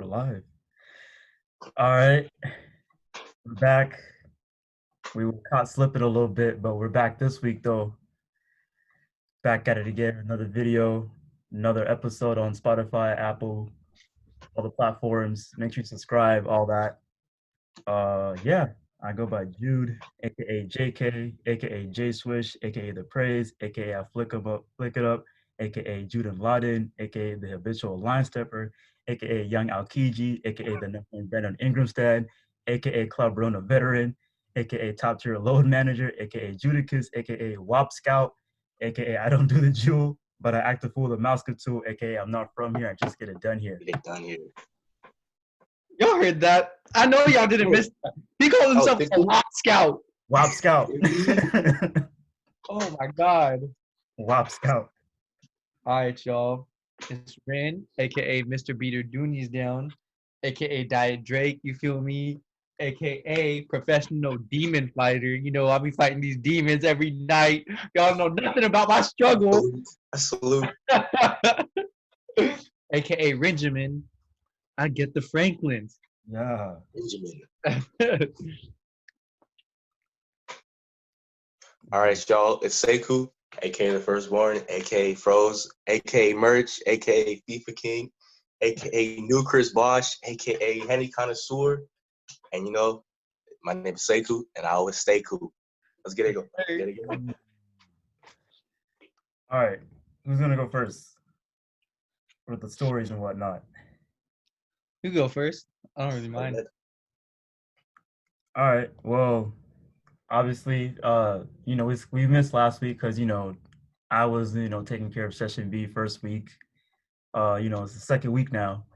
live. All right, we're back. We were caught slipping a little bit, but we're back this week though. Back at it again. Another video, another episode on Spotify, Apple, all the platforms. Make sure you subscribe, all that. Yeah, I go by Jude, aka JK, aka J Swish, aka The Praise, aka I Flick It Up, aka Jude and Laden, aka the Habitual Line Stepper, aka Young Alkiji, aka the number one Brandon Ingramstad, aka Club Rona Veteran, aka Top Tier Load Manager, aka Judicus, aka WAP Scout, aka I don't do the jewel, but I act the fool the mouse tool, aka I'm not from here, I just get it done here. Get it done here. Y'all heard that? I know y'all didn't miss that. He called himself a WAP scout. WAP Scout. Oh my god. WAP Scout. All right, y'all. It's Ren, aka Mr. Beater Doonies Down, aka Diet Drake, you feel me? AKA professional demon fighter. You know, I'll be fighting these demons every night. Y'all know nothing about my struggle. I salute. AKA Benjamin. I get the Franklins. Yeah. Benjamin. All right, y'all. It's Sekou, aka the Firstborn, aka Froze, aka Merch, aka FIFA King, aka New Chris Bosch, aka Henny Connoisseur. And you know, my name is Sekou, and I always stay cool. Let's get it going. Get it going. All right. Who's gonna go first with the stories and whatnot? You go first. I don't really mind. All right. Well, obviously, we missed last week because I was taking care of session B first week. It's the second week now.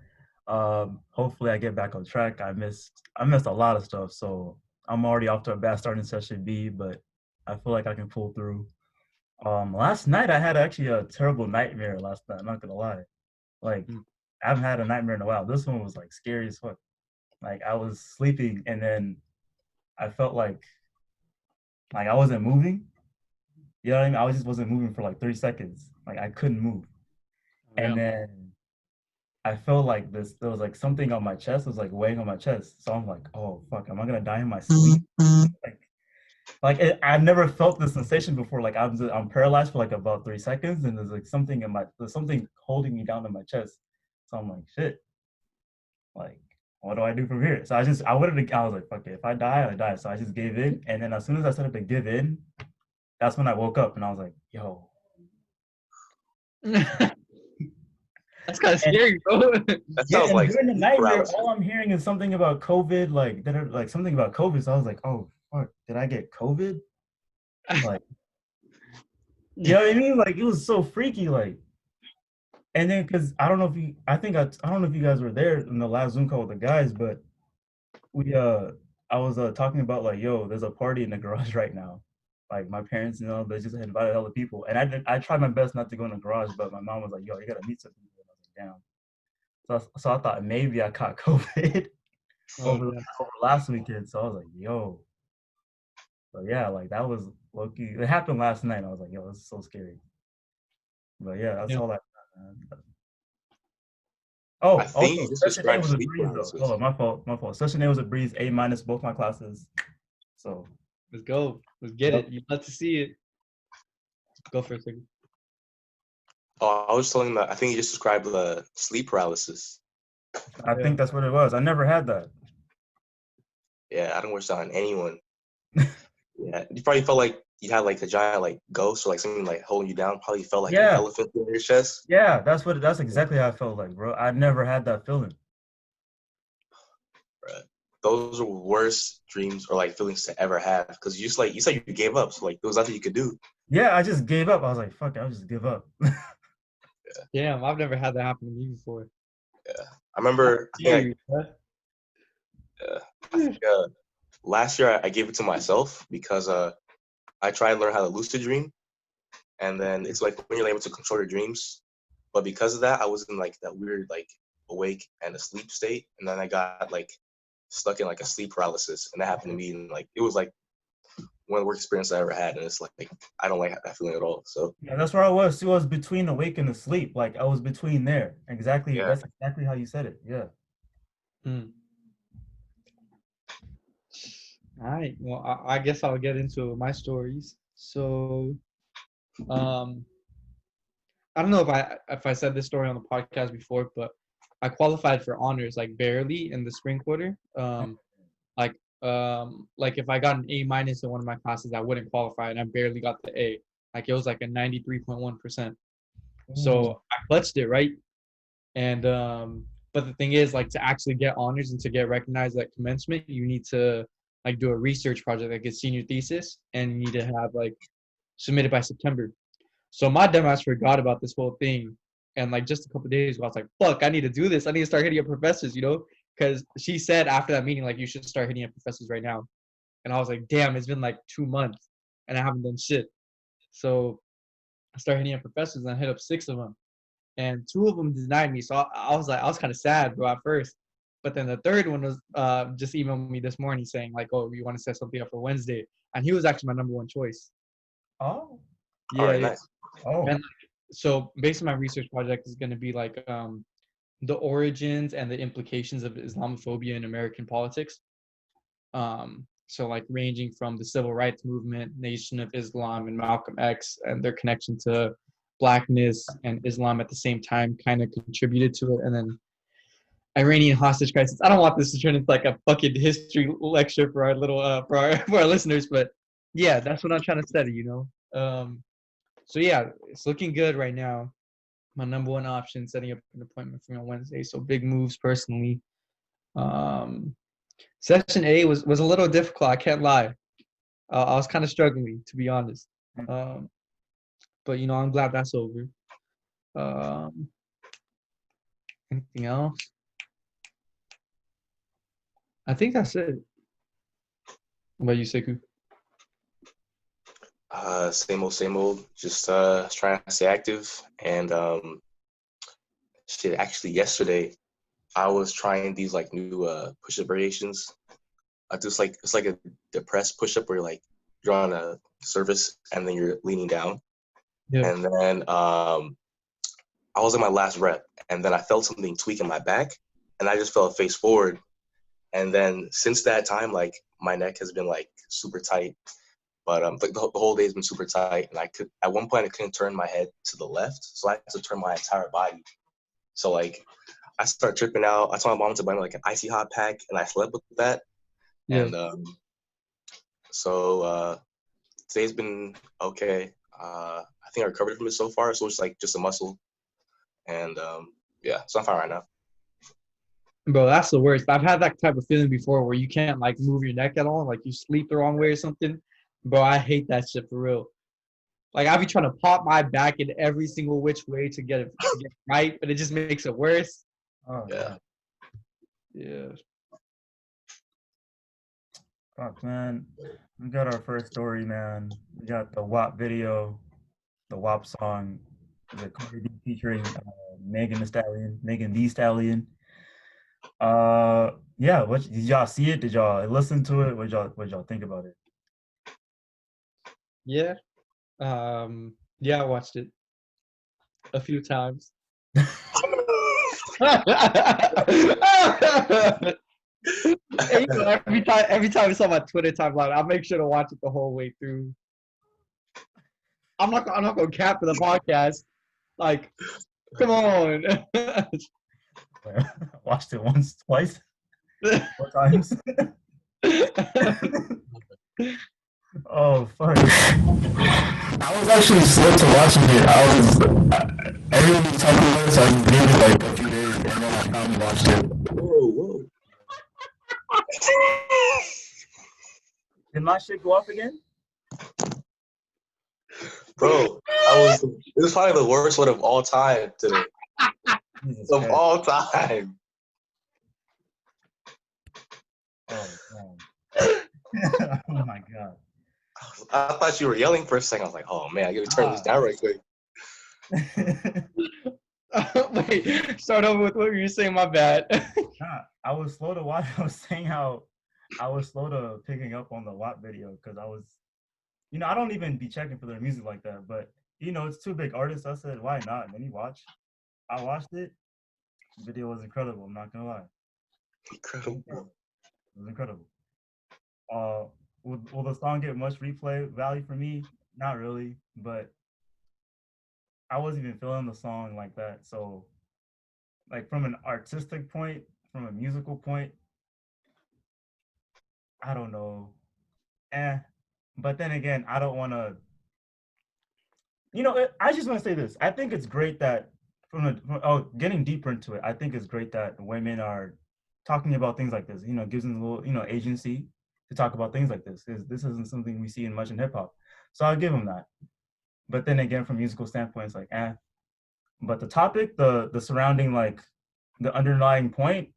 Hopefully, I get back on track. I missed a lot of stuff, so I'm already off to a bad start in session B, but I feel like I can pull through. Last night I had actually a terrible nightmare. Last night, I'm not gonna lie. Like, I haven't had a nightmare in a while. This one was like scary as fuck. Like I was sleeping and then I felt like I wasn't moving. You know what I mean? I just wasn't moving for like 3 seconds. Like I couldn't move. And then I felt like there was like something on my chest. It was like weighing on my chest. So I'm like, oh fuck, am I gonna die in my sleep? I've never felt this sensation before. Like I'm paralyzed for like about 3 seconds, and there's something holding me down in my chest. So I'm like, shit. Like, what do I do from here? So I was like, fuck it. If I die, I die. So I just gave in. And then as soon as I started to give in, that's when I woke up and I was like, yo. That's kind of scary, bro. That sounds like during the nightmare, all I'm hearing is something about COVID, like something about COVID. So I was like, oh fuck, did I get COVID? Like, you know what I mean? Like it was so freaky, like. And then, cause I don't know if you guys were there in the last Zoom call with the guys, but I was talking about like, yo, there's a party in the garage right now. Like my parents, they just invited other people, and I tried my best not to go in the garage, but my mom was like, yo, you gotta meet some people. And I was like, damn. So I thought maybe I caught COVID over last weekend. So I was like, yo. So yeah, like that was low-key. It happened last night. I was like, yo, this is so scary. But yeah, that's all that. Oh, I think also, session A was a breeze though. Hold on, my fault. Session A was a breeze, A- both my classes. So let's go. Let's get it. You love to see it. Go for a second. Oh, I was telling that I think you just described the sleep paralysis. I think that's what it was. I never had that. Yeah, I don't wish that on anyone. Yeah, you probably felt like you had like a giant like ghost or like something like holding you down. Probably felt like an elephant in your chest. Yeah, that's exactly how I felt like, bro. I never had that feeling. Right. Those are worst dreams or like feelings to ever have because you said you gave up, so like there was nothing you could do. Yeah, I just gave up. I was like, fuck it, I'll just give up. Yeah. Damn, I've never had that happen to me before. Yeah, I remember. Last year I gave it to myself because I tried to learn how to lucid dream, and then it's like when you're able to control your dreams. But because of that, I was in like that weird like awake and asleep state, and then I got like stuck in like a sleep paralysis, and that happened to me, and like it was like one of the worst experiences I ever had, and it's like I don't like that feeling at all. So yeah, that's where I was. It was between awake and asleep. Like I was between there. Exactly. Yeah. That's exactly how you said it. Yeah. Hmm. All right. Well, I guess I'll get into my stories. So, um, I don't know if I said this story on the podcast before, but I qualified for honors like barely in the spring quarter. Like like if I got an A minus in one of my classes, I wouldn't qualify, and I barely got the A. Like it was like a 93.1%. Ooh. So I clutched it, right? And but the thing is, like to actually get honors and to get recognized at commencement, you need to like do a research project, like a senior thesis, and you need to have like submitted by September. So my dumbass forgot about this whole thing. And like just a couple of days ago, I was like, fuck, I need to do this. I need to start hitting up professors, you know? Because she said after that meeting, like, you should start hitting up professors right now. And I was like, damn, it's been like 2 months and I haven't done shit. So I started hitting up professors and I hit up 6 of them. And 2 of them denied me. So I was like, I was kind of sad, bro, at first. But then the third one was just emailed me this morning saying, like, oh, you want to set something up for Wednesday. And he was actually my number one choice. Oh. All Yeah, right, yeah. nice. Oh. And so basically my research project is going to be like the origins and the implications of Islamophobia in American politics. So like ranging from the civil rights movement, Nation of Islam, and Malcolm X, and their connection to blackness and Islam at the same time kind of contributed to it. And then Iranian hostage crisis. I don't want this to turn into like a fucking history lecture for our little for our listeners, but yeah, that's what I'm trying to study, you know. So yeah, it's looking good right now. My number one option, setting up an appointment for me on Wednesday. So big moves personally. Um, Session A was a little difficult. I can't lie. I was kind of struggling, to be honest. Um, but you know, I'm glad that's over. Um, Anything else? I think that's it. What about you, Sekou? Same old. Just trying to stay active. And shit, actually, yesterday I was trying these like new push-up variations. I just like it's like a depressed push-up where you're on a surface and then you're leaning down. Yeah. And then I was in my last rep, and then I felt something tweak in my back, and I just fell face forward. And then since that time, like my neck has been like super tight. But like the whole day has been super tight, and at one point I couldn't turn my head to the left, so I had to turn my entire body. So like I started tripping out. I told my mom to buy me like an icy hot pack, and I slept with that. Yeah. And so today's been okay. I think I recovered from it so far, so it's like just a muscle, and yeah, so I'm fine right now. Bro, that's the worst. I've had that type of feeling before where you can't like move your neck at all, like you sleep the wrong way or something. Bro, I hate that shit for real. Like I be trying to pop my back in every single which way to get right, but it just makes it worse. Oh Yeah. yeah. Yeah. Fuck man. We got our first story, man. We got the WAP video, the WAP song, the Cardi B featuring Megan the Stallion, Megan the Stallion. Yeah, what did y'all see it? Did y'all listen to it? What y'all think about it? Yeah. Yeah, I watched it a few times. And, you know, every time it's on my Twitter timeline, I'll make sure to watch it the whole way through. I'm not gonna cap for the podcast. Like, come on. Watched it once, twice, 4 times. Oh fuck! I was actually slow to watching it. I was everyone was talking about it, so I gave it like a few days, and then I finally watched it. Whoa. Did my shit go up again? Bro, it was probably the worst one of all time today. Jesus Of Christ. all time. Oh man. Oh my god. I thought you were yelling for a second. I was like, oh man, I gotta turn this down right quick. Wait, start over with what you were saying. My bad. Nah, I was slow to watch. I was saying how I was slow to picking up on the WAP video because I was, I don't even be checking for their music like that. But it's two big artists. I said, why not? And then I watched it. The video was incredible. I'm not gonna lie. Incredible. It was incredible. Uh, will the song get much replay value for me? Not really, but I wasn't even feeling the song like that. So, like from an artistic point, from a musical point, I don't know. Eh. But then again, I don't want to. I just want to say this. I think it's great that getting deeper into it, I think it's great that women are talking about things like this. Gives them a little, agency to talk about things like this. Because this isn't something we see in much in hip hop. So I'll give them that. But then again, from musical standpoint, it's like, eh. But the topic, the surrounding, like the underlying point,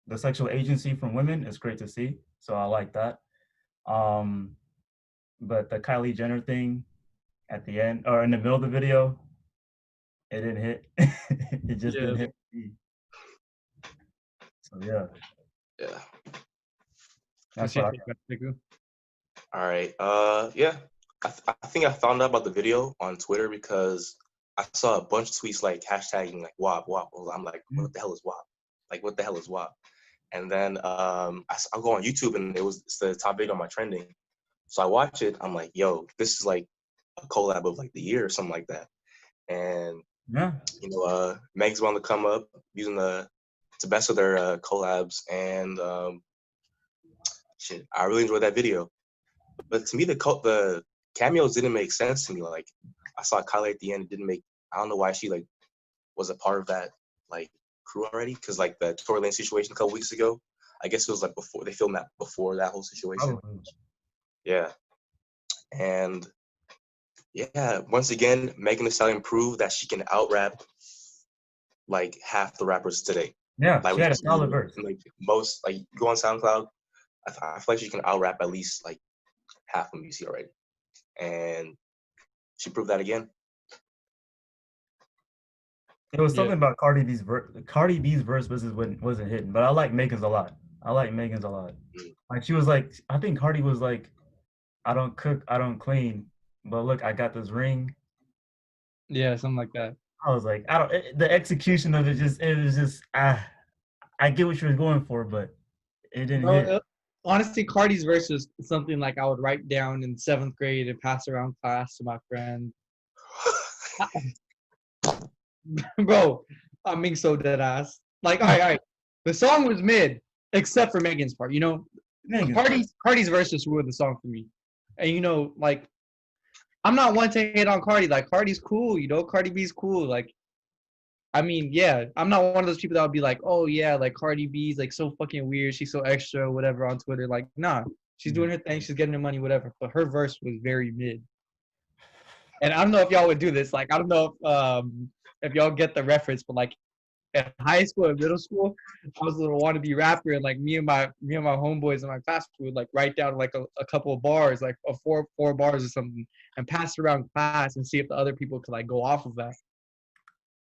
the sexual agency from women is great to see. So I like that. Um, but the Kylie Jenner thing at the end or in the middle of the video, it didn't hit. It just Yeah. didn't hit me. So yeah, Yeah. that's What's your what take on it, Niku? All right. Yeah. I think I found out about the video on Twitter because I saw a bunch of tweets like hashtagging like WAP WAP. I'm like, what the hell is WAP? Like, what the hell is WAP? And then I'll go on YouTube and it's the top video on my trending. So I watch it. I'm like, yo, this is like a collab of like the year or something like that. And yeah. Meg's want to come up using the best of their collabs, and shit, I really enjoyed that video. But to me, the cameos didn't make sense to me. Like, I saw Kylie at the end. It didn't make. I don't know why she like was a part of that like crew already. Because like the Tory Lane situation a couple weeks ago, I guess it was like before they filmed that before that whole situation. Probably. Yeah, and yeah, once again, Megan Thee Stallion proved that she can out rap like half the rappers today. Yeah, Like she had a solid verse. like most like go on SoundCloud, I feel like she can out rap at least like half of them you see already, and she proved that again. It was Yeah. something about Cardi B's verse. Cardi B's verse wasn't hitting, but I like Megan's a lot. I like Megan's a lot. Like she was like, I think Cardi was like, I don't cook, I don't clean, but look, I got this ring. Yeah, something like that. I was like, the execution of it was just I get what you were going for, but it didn't Bro, hit. honestly, Cardi's verse is something like I would write down in 7th grade and pass around class to my friend. Bro, I'm being so dead ass. Like, all right. The song was mid, except for Megan's part. Cardi's verses were the song for me. And like, I'm not one to hate on Cardi. Like, Cardi's cool. Cardi B's cool. Like, I mean, yeah, I'm not one of those people that would be like, oh yeah, like Cardi B's like so fucking weird. She's so extra, whatever on Twitter. Like, nah, she's doing her thing. She's getting her money, whatever. But her verse was very mid. And I don't know if y'all would do this. Like, I don't know if y'all get the reference, but like in high school and middle school, I was a little wannabe rapper, and like me and my homeboys in my class would like write down like a couple of bars, like four bars or something, and pass it around class and see if the other people could like go off of that.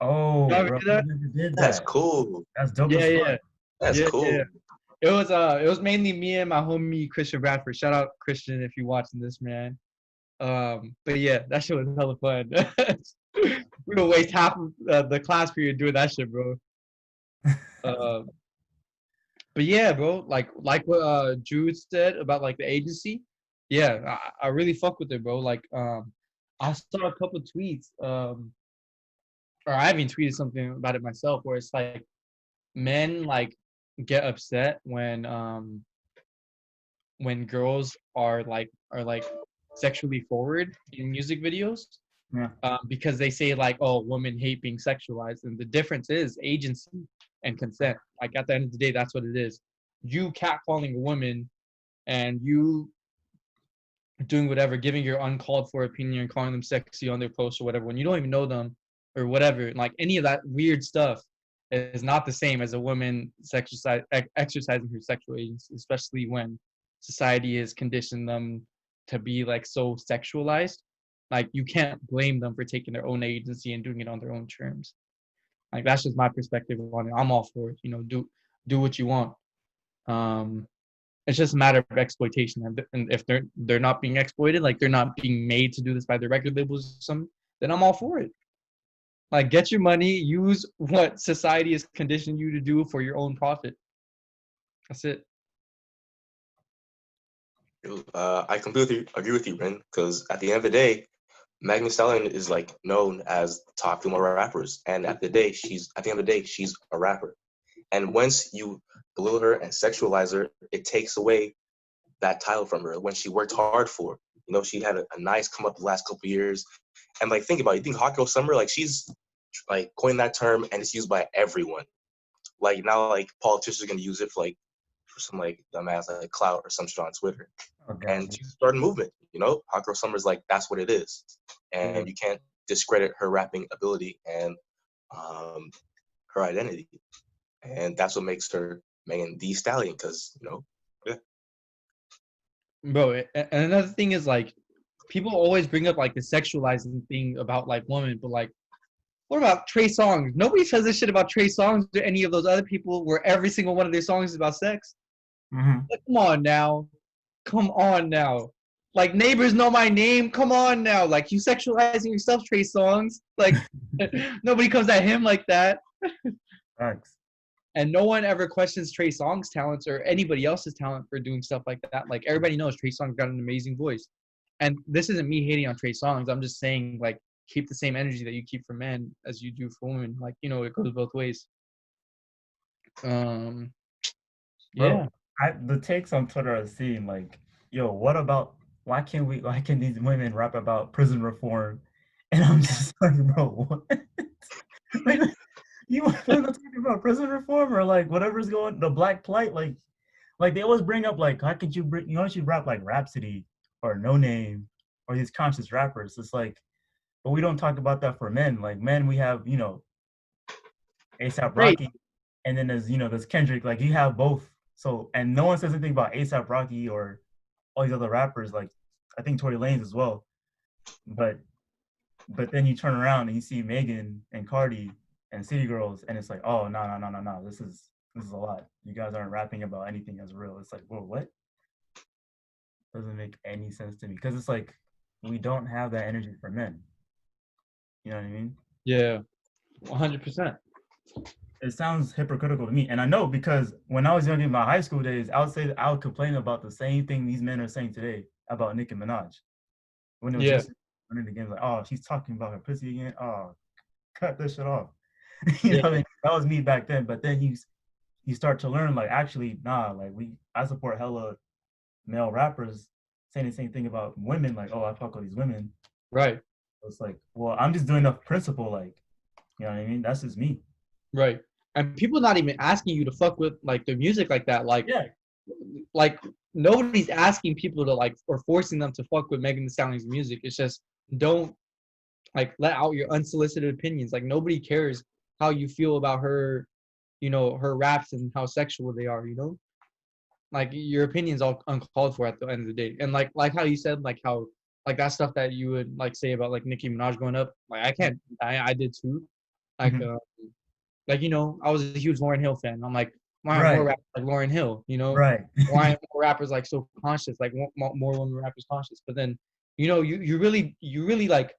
Oh, Y'all ever bro, do that? I never did That's that. cool. That's dope Yeah, as yeah. fuck. That's Yeah, cool. yeah. It was mainly me and my homie Christian Bradford. Shout out Christian if you're watching this, man. But yeah, that shit was hella fun. We would waste half of the class period doing that shit, bro. But yeah, bro, like what Jude said about like the agency. Yeah, I really fuck with it, bro. Like I saw a couple tweets, or I even tweeted something about it myself, where it's like men like get upset when girls are like sexually forward in music videos. Yeah. Because they say like, oh, women hate being sexualized, and the difference is agency and consent. Like at the end of the day, that's what it is. You catcalling a woman and you doing whatever, giving your uncalled for opinion, calling them sexy on their post or whatever, when you don't even know them or whatever, like any of that weird stuff is not the same as a woman exercising her sexual agency, especially when society has conditioned them to be like so sexualized. Like you can't blame them for taking their own agency and doing it on their own terms. Like that's just my perspective on it. I'm all for it. Do what you want. It's just a matter of exploitation, and if they're not being exploited, like they're not being made to do this by the record labels or something, then I'm all for it. Like get your money, use what society has conditioned you to do for your own profit. That's it. I completely agree with you, Ren, because at the end of the day, Megan Thee Stallion is like known as top female rappers, and at the end of the day, she's a rapper. And once you belittle her and sexualize her, it takes away that title from her when she worked hard for. You know, she had a nice come up the last couple of years. And like, think about it. You think Hot Girl Summer, like she's like coined that term and it's used by everyone. Like now, like politicians are gonna use it for some like dumbass like clout or some shit on Twitter. Oh God. And she started a movement. You know, Hot Girl Summer is like that's what it is, Yeah. and you can't discredit her rapping ability and um, her identity, and that's what makes her Megan Thee Stallion. Because yeah. Bro, and another thing is like people always bring up like the sexualizing thing about like women, but like what about Trey Songz? Nobody says this shit about Trey Songz or any of those other people where every single one of their songs is about sex. Mm-hmm. Like, come on now. Come on now. Like neighbors know my name. Come on now. Like you sexualizing yourself, Trey Songz. Like nobody comes at him like that. Thanks. And no one ever questions Trey Songz's talents or anybody else's talent for doing stuff like that. Like everybody knows Trey Songz got an amazing voice. And this isn't me hating on Trey Songz. I'm just saying like keep the same energy that you keep for men as you do for women. Like, it goes both ways. Bro, Yeah. the takes on Twitter I've seen like, yo, why can these women rap about prison reform? And I'm just like, bro, what? Like, you want to talk about prison reform or like whatever's going the black plight? Like they always bring up like, how could you know, should rap like Rhapsody or No Name or these conscious rappers? It's like, but we don't talk about that for men. Like men, we have, ASAP Great. Rocky, and then there's Kendrick. Like you have both. So and no one says anything about ASAP Rocky or all these other rappers. Like I think Tory Lanez as well. But then you turn around and you see Megan and Cardi and City Girls, and it's like, oh no. This is a lot. You guys aren't rapping about anything as real. It's like, whoa, what? Doesn't make any sense to me because it's like we don't have that energy for men. You know what I mean? Yeah. 100%. It sounds hypocritical to me, and I know because when I was young in my high school days, I would complain about the same thing these men are saying today about Nicki Minaj when it was Yeah. just running the game. Like, oh, she's talking about her pussy again. Oh, cut this shit off. Yeah. What I mean? That was me back then. But then you start to learn like actually nah, like I support hella male rappers saying the same thing about women. Like, oh, I fuck with these women. Right. It's like, well, I'm just doing the principle. Like, you know what I mean? That's just me. Right. And people not even asking you to fuck with like the music like that. Like, Yeah. like nobody's asking people to like or forcing them to fuck with Megan Thee Stallion's music. It's just don't like let out your unsolicited opinions. Like nobody cares how you feel about her, her raps and how sexual they are. Like your opinion's all uncalled for at the end of the day. And like how you said like how like that stuff that you would like say about like Nicki Minaj growing up. Like I can't. I did too. Like Mhm. like I was a huge Lauryn Hill fan. I'm like, why aren't more Right. rappers like Lauryn Hill? Right. Why aren't more rappers like so conscious? Like more women rappers conscious. But then you really like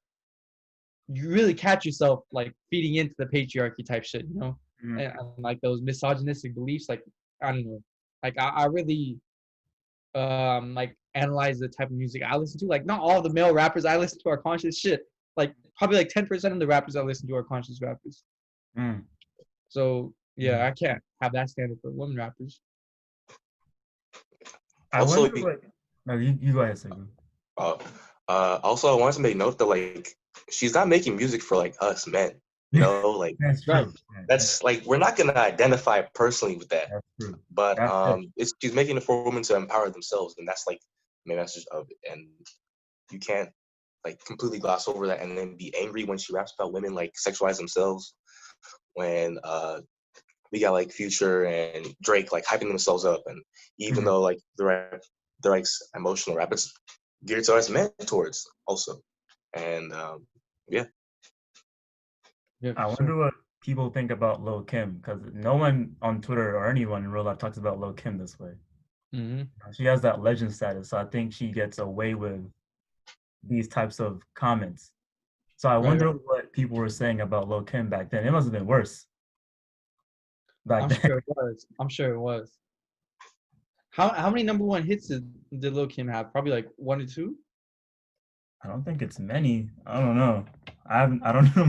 you really catch yourself like feeding into the patriarchy type shit. Mhm. And like those misogynistic beliefs. Like I don't know. Like I really like analyze the type of music I listen to. Like not all the male rappers I listen to are conscious shit. Like probably like 10% of the rappers I listen to are conscious rappers. Mm. So yeah, Mm. I can't have that standard for women rappers. I Also, wonder what. No, you go ahead, Sigmund. uh, also, I wanted to make note that like she's not making music for like us men. You know, like That's Right. true. that's like we're not gonna identify personally with that, That's true. but That's it. she's making it for women to empower themselves, and that's like the main message of it. And you can't like completely gloss over that and then be angry when she raps about women like sexualize themselves. When we got like Future and Drake like hyping themselves up, and even Mhm. though like they're like emotional rap, it's geared to us mentors also, and yeah. Yeah, I for sure. wonder what people think about Lil Kim because no one on Twitter or anyone in real life talks about Lil Kim this way. Mm-hmm. She has that legend status, so I think she gets away with these types of comments. So I Right. wonder what people were saying about Lil Kim back then. It must have been worse back I'm then. sure it was. I'm sure it was. How many number one hits did Lil Kim have? Probably like 1 or 2. I don't think it's many. I don't know. I don't know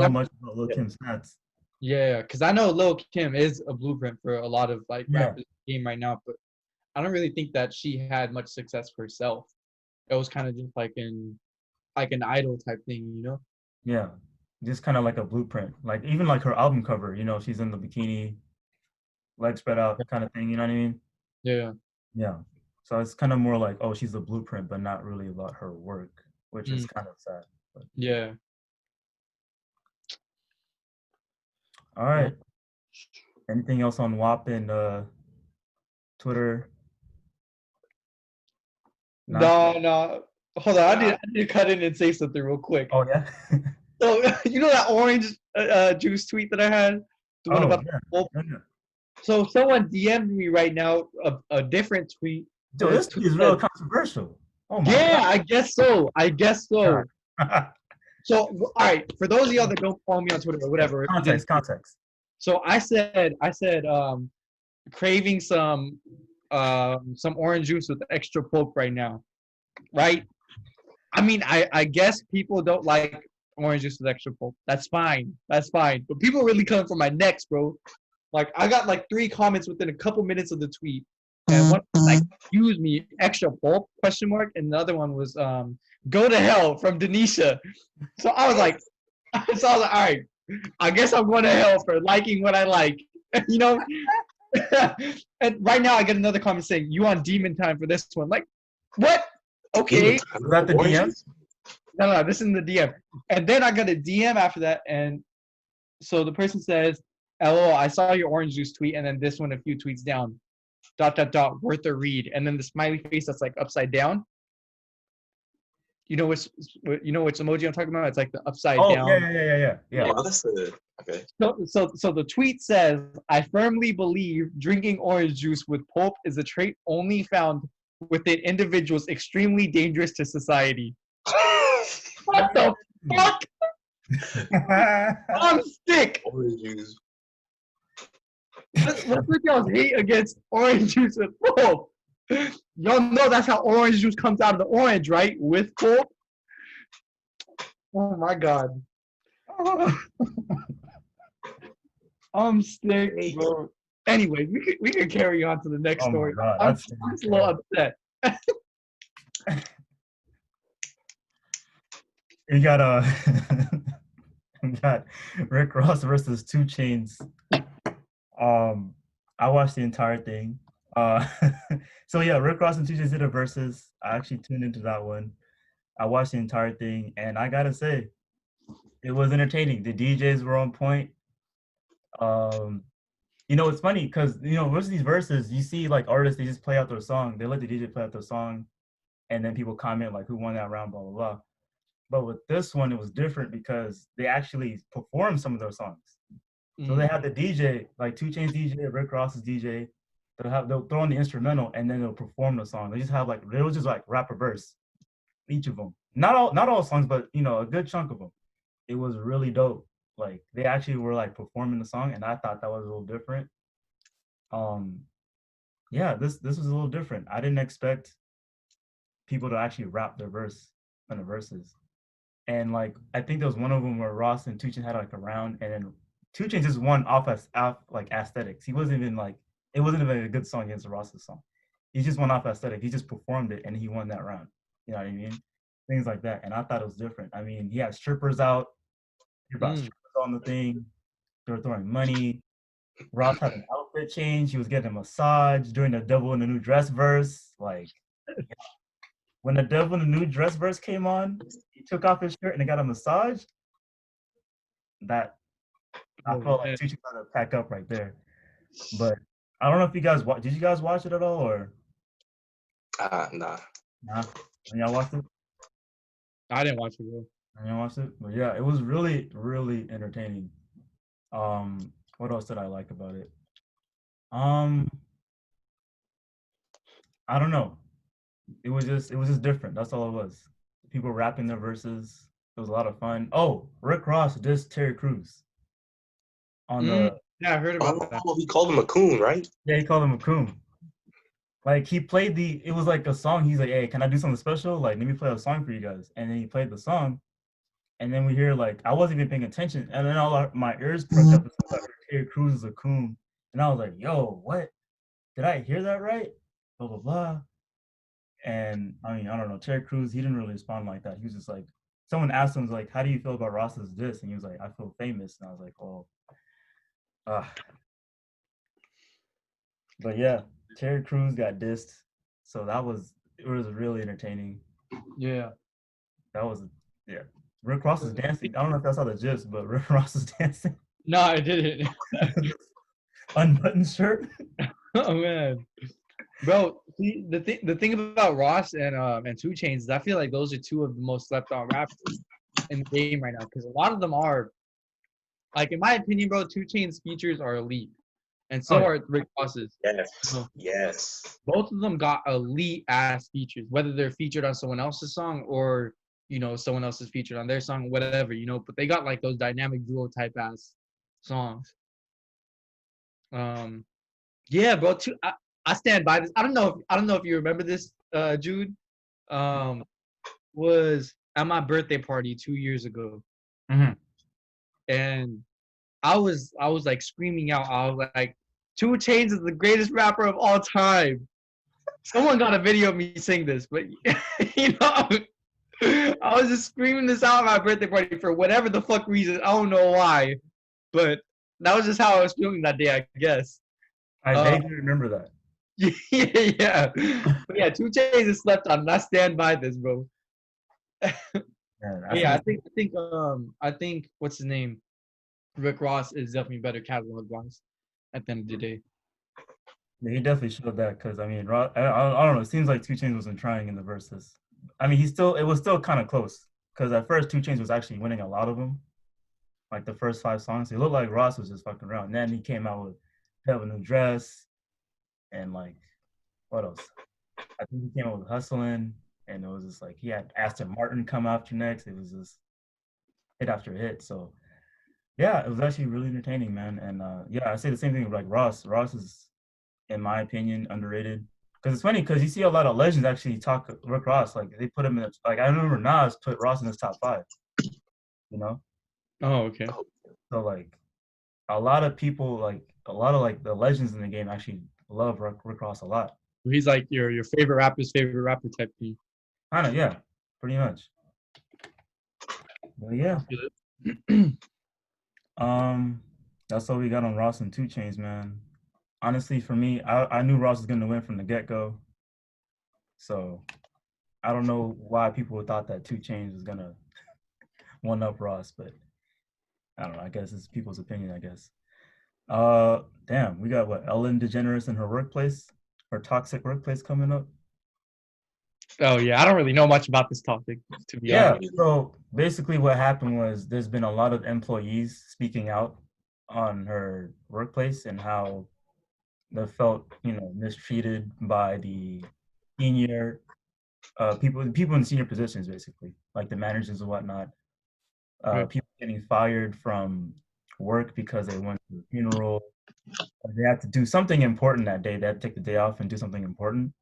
much about Lil Kim's stats. Yeah, because I know Lil Kim is a blueprint for a lot of like Yeah. rappers in the game right now, but I don't really think that she had much success for herself. It was kind of just like an idol type thing, you know? Yeah. Just kind of like a blueprint. Like even like her album cover, she's in the bikini, legs spread out kind of thing, you know what I mean? Yeah. Yeah. So it's kind of more like, oh, she's a blueprint, but not really about her work, which is Mm, kind of sad. But yeah. all Well, right. Anything else on WAP and Twitter? Nah? no. Hold on, Nah. I need to cut in and say something real quick. Oh yeah. So you know that orange juice tweet that I had, the one Oh about yeah. the pulp? Yeah. So someone DM'd me right now a different tweet, Dude, and the this tweet is real said, controversial. Oh my "Yeah, god. I guess so. I guess so." God. So all right, for those of y'all that don't follow me on Twitter or Yeah, whatever, if you didn't. context. So I said, craving some orange juice with extra pulp right now, right? I mean, I guess people don't like orange juice with extra pulp. That's fine. That's fine. But people really coming for my necks, bro. Like I got like 3 comments within a couple minutes of the tweet, and one was like, "Excuse me, extra pulp?" Question mark, and the other one was "Go to hell" from Denisha. So I was like, all right, I guess I'm going to hell for liking what I like, you know. And right now I get another comment saying, "You on demon time for this one?" Like, what? Okay. Demon time. Was that the DM? Oranges? No, this is in the DM. And then I got a DM after that, and so the person says, "LOL, I saw your orange juice tweet," and then this one a few tweets down, ... worth a read, and then the smiley face that's like upside down. You know which emoji I'm talking about? It's like the upside Oh down. yeah. Oh, that's the okay. So the tweet says, "I firmly believe drinking orange juice with pulp is a trait only found within individuals extremely dangerous to society." What the fuck? I'm sick. Orange juice. What's with y'all's hate against orange juice with pulp? Y'all know that's how orange juice comes out of the orange, right? With pulp. Oh my god. I'm sick, bro. Anyway, we could carry on to the next Oh my story. god, I'm that's just a little upset. we got we got Rick Ross versus 2 Chainz. I watched the entire thing. So yeah, Rick Ross and 2 Chainz did a versus. I actually tuned into that one. I watched the entire thing, and I gotta say, it was entertaining. The DJs were on point. It's funny because most of these verses, you see like artists, they just play out their song. They let the DJ play out their song, and then people comment like, "Who won that round?" Blah blah blah. But with this one, it was different because they actually performed some of their songs. So they had the DJ, like 2 Chainz DJ, Rick Ross's DJ. They'll throw in the instrumental and then they'll perform the song. They was just like rap a verse, each of them. Not all songs, but a good chunk of them. It was really dope. Like they actually were like performing the song, and I thought that was a little different. Yeah, this was a little different. I didn't expect people to actually rap their verse on the verses. And like I think there was one of them where Ross and 2 Chainz had like a round, and then 2 Chainz just won off like aesthetics. He wasn't even like it wasn't even a good song against Ross's song. He just won off aesthetic. He just performed it and he won that round. You know what I mean? Things like that. And I thought it was different. I mean, he had strippers out. He brought strippers on the thing. They were throwing money. Ross had an outfit change. He was getting a massage during the Devil in the New Dress verse. Like when the Devil in the New Dress verse came on, he took off his shirt and he got a massage. That I felt like 2 Chainz had to pack up right there. But I don't know if you guys did you guys watch it at all or? Nah. Nah. Y'all watched it? I didn't watch it, bro. I didn't watch it, but yeah, it was really, really entertaining. What else did I like about it? I don't know. It was just different. That's all it was. People rapping their verses. It was a lot of fun. Oh, Rick Ross dissed Terry Crews on the. Yeah, I heard about that. Oh, he called him a coon, right? Yeah, he called him a coon. Like he played it was like a song. He's like, "Hey, can I do something special? Like, let me play a song for you guys." And then he played the song, and then we hear like I wasn't even paying attention, and then my ears perked up. And I heard Terry Crews is a coon, and I was like, "Yo, what? Did I hear that right?" Blah blah blah. And I mean, I don't know. Terry Crews, he didn't really respond like that. He was just like, someone asked him like, "How do you feel about Ross's diss?" And he was like, "I feel famous." And I was like, "Oh, uh." But yeah, Terry Crews got dissed, so it was really entertaining. Yeah. That was yeah. Rick Ross is dancing. I don't know if that's how the gist, but Rick Ross is dancing. No, I didn't. Unbuttoned shirt. Oh man, bro. See, the thing about Ross and 2 Chainz is I feel like those are two of the most slept on rappers in the game right now because a lot of them are like in my opinion, bro. 2 Chainz features are elite, and Oh so yeah. are Rick Ross's. Yes. So Yes. both of them got elite ass features, whether they're featured on someone else's song or someone else is featured on their song, whatever. But they got like those dynamic duo type ass songs. Um, yeah, bro. I stand by this. I don't know if you remember this, Jude. Um, was at my birthday party 2 years ago, Mhm. and I was like screaming out. I was like, 2 Chainz is the greatest rapper of all time. Someone got a video of me saying this, but you know, I was just screaming this out at my birthday party for whatever the fuck reason. I don't know why, but that was just how I was feeling that day, I guess. I Uh, vaguely remember that. yeah. But yeah, 2 Chainz is slept on, and I stand by this, bro. Man, I But said yeah, this, I think what's his name? Rick Ross is definitely better catalog wise at the end of the day. he definitely showed that because I mean, I don't know. It seems like 2 Chainz wasn't trying in the verses. I mean, it was still kind of close because at first 2 Chainz was actually winning a lot of them. Like the first 5 songs, it looked like Ross was just fucking around. And then he came out with "Have a New Dress" and like what else? I think he came out with "Hustling," and it was just like he had Aston Martin come after next. It was just hit after hit. So yeah, it was actually really entertaining, man. And yeah, I say the same thing with like Ross. Ross is, in my opinion, underrated. Because it's funny because you see a lot of legends actually talk Rick Ross. Like they put him in like I remember Nas put Ross in his top 5. You know, Oh, okay. so like a lot of people like a lot of like the legends in the game actually love Rick Ross a lot. He's like your favorite rapper's favorite rapper type thing. Kind of, yeah, pretty much. But yeah, I feel it. um, that's all we got on Ross and 2 Chainz, man. Honestly, for me, I knew Ross was gonna win from the get go. So I don't know why people thought that 2 Chainz was gonna one up Ross, but I don't know. I guess it's people's opinion. I guess. Damn, we got what Ellen DeGeneres in her workplace, her toxic workplace coming up. Oh yeah, I don't really know much about this topic to be Yeah. honest. So basically, what happened was there's been a lot of employees speaking out on her workplace and how they felt, mistreated by the senior people in senior positions, basically, like the managers and whatnot. Okay. People getting fired from work because they went to a funeral. Or they had to do something important that day. They had to take the day off and do something important.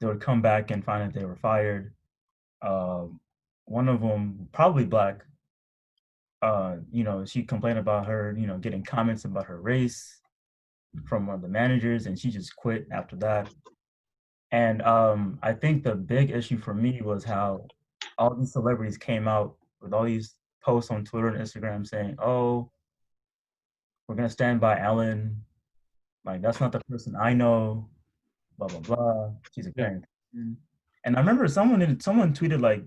They would come back and find that they were fired. Um, One of them, probably black, she complained about her, getting comments about her race from one of the managers, and she just quit after that. And I think the big issue for me was how all these celebrities came out with all these posts on Twitter and Instagram saying, "Oh, we're gonna stand by Ellen. Like that's not the person I know. Blah blah blah. She's a Yeah. caring person." And I remember someone tweeted like,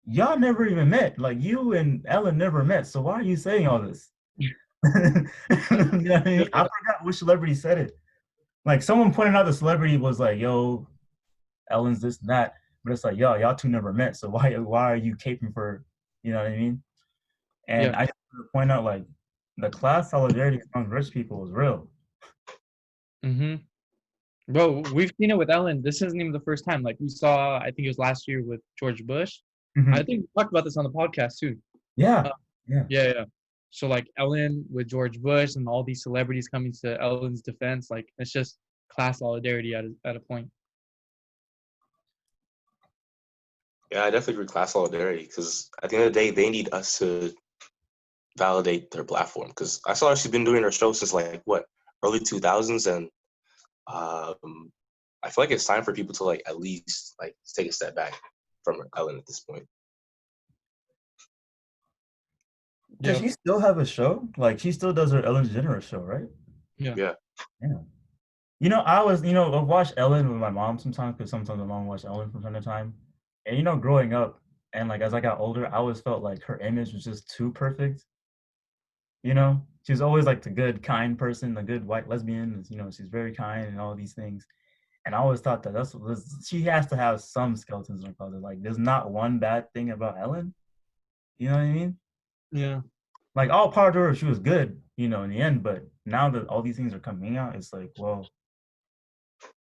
"Y'all never even met. Like you and Ellen never met. So why are you saying all this?" You know what I mean? I forgot which celebrity said it. Like someone pointed out the celebrity was like, "Yo, Ellen's this and that," but it's like, "Yo, y'all two never met. So why are you caping for?" You know what I mean? Yeah. And I just want to point out like the class solidarity among rich people is real. Mhm. Bro, we've seen it with Ellen. This isn't even the first time. Like we saw, I think it was last year with George Bush. I Mhm. think we talked about this on the podcast too. Yeah, Uh, yeah. yeah, yeah. So like Ellen with George Bush and all these celebrities coming to Ellen's defense, like it's just class solidarity at a point. Yeah, I definitely agree with class solidarity because at the end of the day, they need us to validate their platform. Because I saw she's been doing her show since like what early 2000s, and um, I feel like it's time for people to like at least like take a step back from Ellen at this point. Does Yeah, she still have a show? Like she still does her Ellen DeGeneres show, right? yeah, Yeah, Yeah. I watch Ellen with my mom sometimes because sometimes my mom watch Ellen from time to time. And growing up and like as I got older, I always felt like her image was just too perfect. She was always like the good, kind person, the good white lesbian. She's very kind and all these things. And I always thought that she has to have some skeletons in her closet. Like, there's not one bad thing about Ellen. You know what I mean? yeah, Like, all part of her, she was good, in the end. But now that all these things are coming out, it's like, well,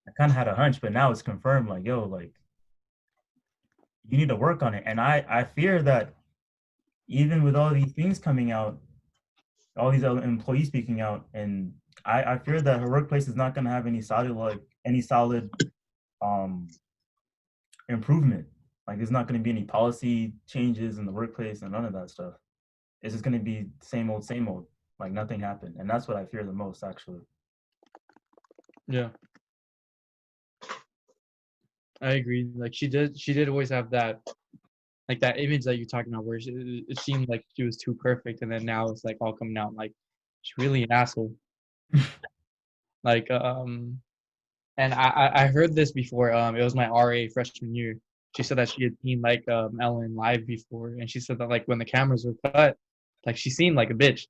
I kind of had a hunch, but now it's confirmed. Like, yo, like, you need to work on it. And I fear that even with all these things coming out, all these other employees speaking out, and I fear that her workplace is not going to have any solid um improvement. Like there's not going to be any policy changes in the workplace and none of that stuff. It's just going to be same old, same old. Like nothing happened, and that's what I fear the most, actually. yeah. I agree. Like she did always have that, like that image that you're talking about, where it seemed like she was too perfect, and then now it's like all coming out like she's really an asshole. Like, and I heard this before. It was my RA freshman year. She said that she had seen like Ellen live before, and she said that like when the cameras were cut, like she seemed like a bitch.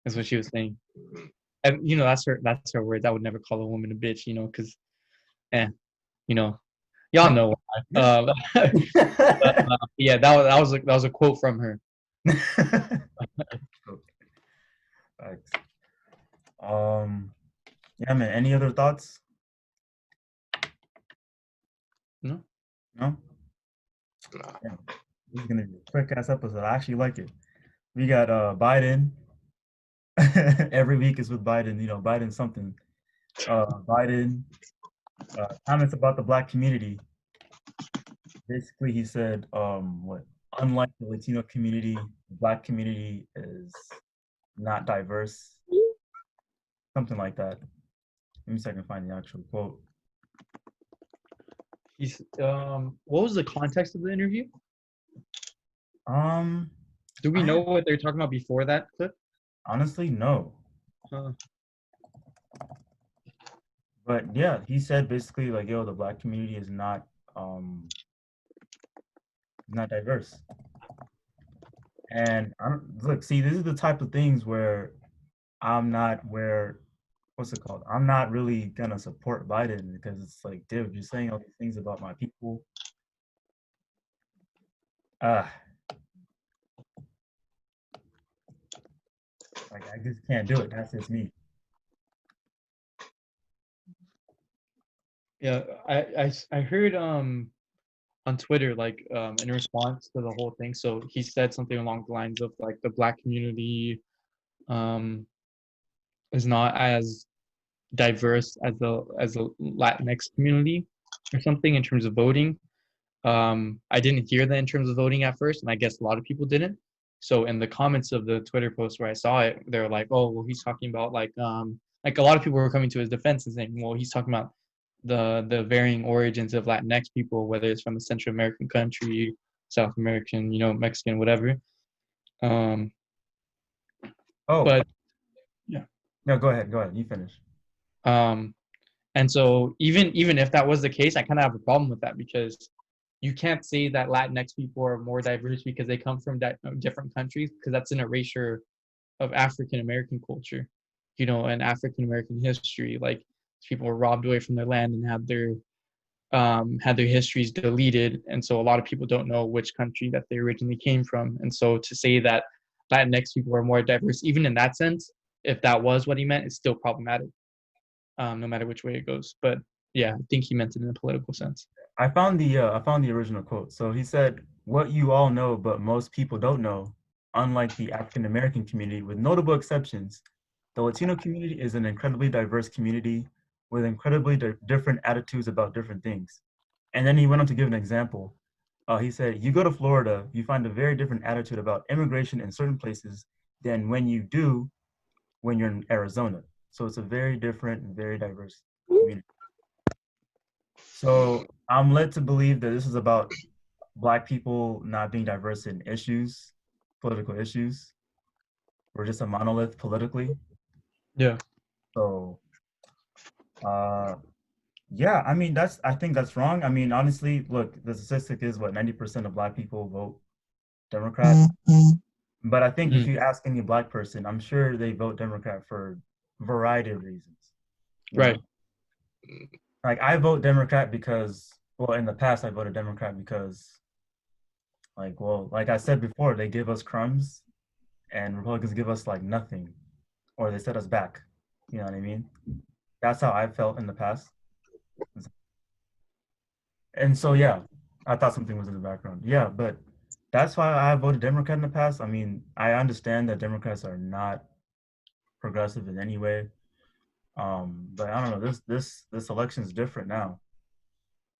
Is what she was saying. And that's her words. I would never call a woman a bitch, because, you know, y'all know why. Yeah, that was a quote from her. Facts. Um, yeah, man. Any other thoughts? No, No. nah. Yeah. This is gonna be a quick ass episode. I actually like it. We got Biden. Every week is with Biden. Biden something. Biden comments about the black community. Basically, he said, what? Unlike the Latino community, the black community is not diverse. Something like that. Let me see if I can find the actual quote. he's what was the context of the interview? Um, Do we I know what they're talking about before that clip? honestly no, Uh, but yeah, he said basically like, yo, the black community is not diverse. And I don't look. See, this is the type of things where I'm not where what's it called? I'm not really gonna support Biden because it's like, dude, you're saying all these things about my people. Uh, like I just can't do it. That's just me. yeah, I heard on Twitter, like in response to the whole thing. So he said something along the lines of like the black community um is not as diverse as the Latinx community or something in terms of voting. I didn't hear that in terms of voting at first, and I guess a lot of people didn't. So in the comments of the Twitter post where I saw it, they're like, "Oh, well, he's talking about like a lot of people were coming to his defense and saying, well, he's talking about the varying origins of Latinx people, whether it's from a Central American country, South American, Mexican, whatever." Um, Oh, but yeah, no, go ahead. Go ahead. You finish. um, and so even if that was the case, I kind of have a problem with that because you can't say that Latinx people are more diverse because they come from different countries because that's an erasure of African American culture, and African American history. Like people were robbed away from their land and had their histories deleted, and so a lot of people don't know which country that they originally came from. And so to say that Latinx people are more diverse, even in that sense, if that was what he meant, it's still problematic, no matter which way it goes. But yeah, I think he meant it in a political sense. I found the original quote. So he said, "What you all know, but most people don't know, unlike the African American community, with notable exceptions, the Latino community is an incredibly diverse community with incredibly different attitudes about different things." And then he went on to give an example. He said, "You go to Florida, you find a very different attitude about immigration in certain places than when you do when you're in Arizona. So it's a very different and very diverse community." So I'm led to believe that this is about Black people not being diverse in issues, political issues. We're just a monolith politically. Yeah. So, uh, yeah, I mean, I think that's wrong. I mean, honestly, look, the statistic is what 90% of Black people vote Democrat. But I think if Mm. you ask any Black person, I'm sure they vote Democrat for a variety of reasons. You Right. know, like I vote Democrat because, well, in the past I voted Democrat because, like, well, like I said before, they give us crumbs and Republicans give us like nothing, or they set us back. You know what I mean? That's how I felt in the past. And so, yeah, I thought something was in the background. Yeah, but that's why I voted Democrat in the past. I mean, I understand that Democrats are not progressive in any way. But I don't know. This election is different now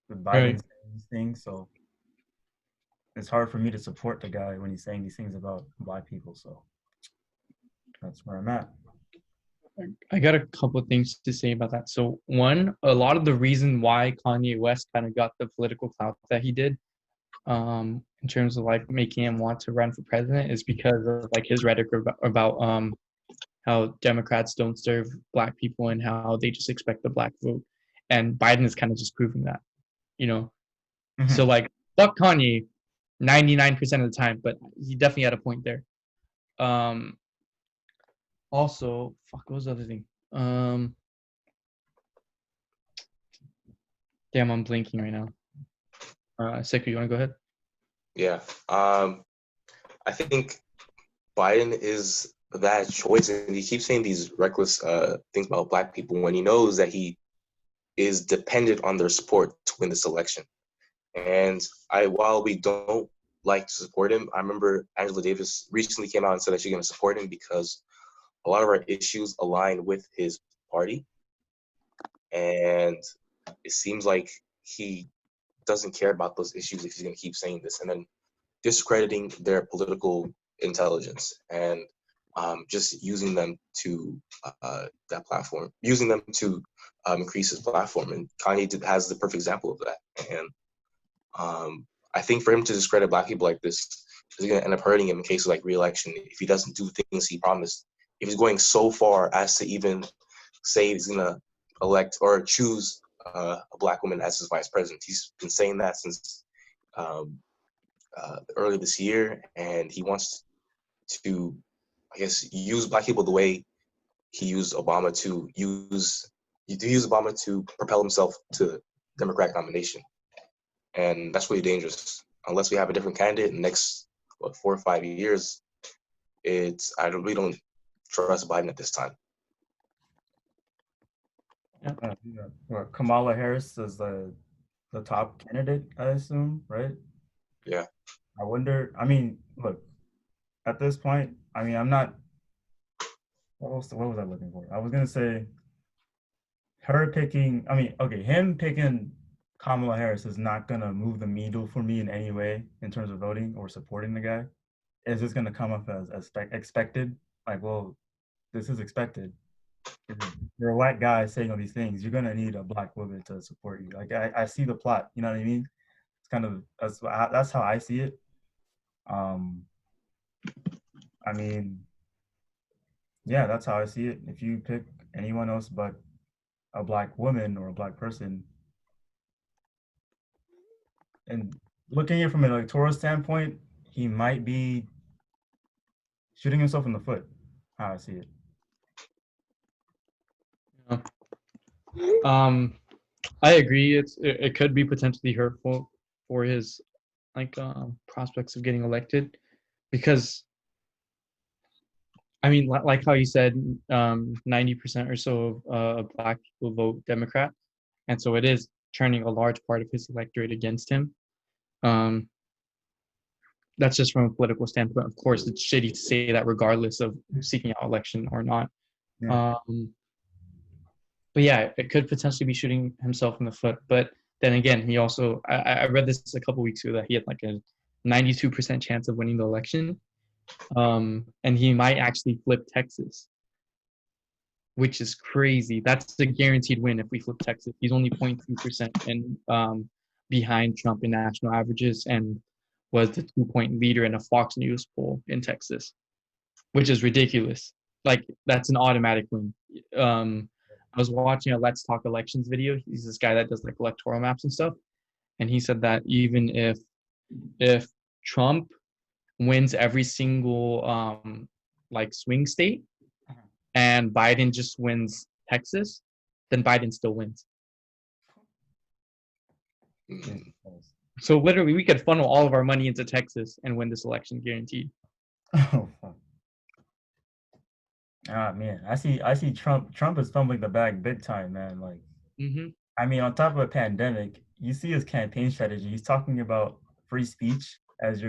with Biden Right. saying these things. So it's hard for me to support the guy when he's saying these things about Black people. So that's where I'm at. I got a couple of things to say about that. So one, a lot of the reason why Kanye West kind of got the political clout that he did, in terms of like making him want to run for president, is because of like his rhetoric about how Democrats don't serve Black people and how they just expect the Black vote, and Biden is kind of just proving that, you know. So Mm-hmm. like, fuck Kanye, 99% of the time, but he definitely had a point there. Um, Also, fuck, what was the other thing? Damn, I'm blinking right now. Sekou, you want to go ahead? Yeah. I think Biden is that choice, and he keeps saying these reckless things about Black people when he knows that he is dependent on their support to win this election. And while we don't like to support him, I remember Angela Davis recently came out and said that she's going to support him because a lot of our issues align with his party. And it seems like he doesn't care about those issues if he's going to keep saying this and then discrediting their political intelligence and just using them to that platform, using them to increase his platform. And Kanye has the perfect example of that. And I think for him to discredit Black people like this is going to end up hurting him in case of like re-election if he doesn't do things he promised. If he's going so far as to even say he's going to elect or choose a Black woman as his vice president, he's been saying that since um, early this year, and he wants to, I guess, use Black people the way he used Obama to use Obama to propel himself to Democratic nomination. And that's really dangerous. Unless we have a different candidate in the next 4 or 5 years, we don't trust Biden at this time. Yeah. Well, Kamala Harris is the top candidate, I assume, right? Yeah. I wonder. I mean, look, at this point, I mean, I'm not. What was I looking for? I was gonna say her picking. I mean, okay, him picking Kamala Harris is not gonna move the needle for me in any way in terms of voting or supporting the guy. It's just gonna come up as expected. Like, well, this is expected. You're a white guy saying all these things. You're gonna need a Black woman to support you. Like, I see the plot. You know what I mean? It's kind of that's how I see it. Um, I mean, yeah, that's how I see it. If you pick anyone else but a Black woman or a Black person, and looking at it from an electoral standpoint, he might be shooting himself in the foot. How I see it. Yeah. I agree. It could be potentially hurtful for his like prospects of getting elected, because I mean, like how you said, 90% or so of Black people vote Democrat, and so it is turning a large part of his electorate against him. Um, that's just from a political standpoint. Of course, it's shitty to say that regardless of seeking out election or not. Yeah. But yeah, it could potentially be shooting himself in the foot. But then again, he also I read this a couple weeks ago that he had like a 92% chance of winning the election, and he might actually flip Texas, which is crazy. That's a guaranteed win if we flip Texas. He's only 0.2% and behind Trump in national averages, and was the 2-point leader in a Fox News poll in Texas, which is ridiculous. Like that's an automatic win. I was watching a Let's Talk Elections video. He's this guy that does like electoral maps and stuff, and he said that even if Trump wins every single like swing state, and Biden just wins Texas, then Biden still wins. Mm. So literally, we could funnel all of our money into Texas and win this election guaranteed. Oh fuck. Ah man, I see Trump is fumbling the bag big time, man. Like, Mm-hmm. I mean, on top of a pandemic, you see his campaign strategy. He's talking about free speech as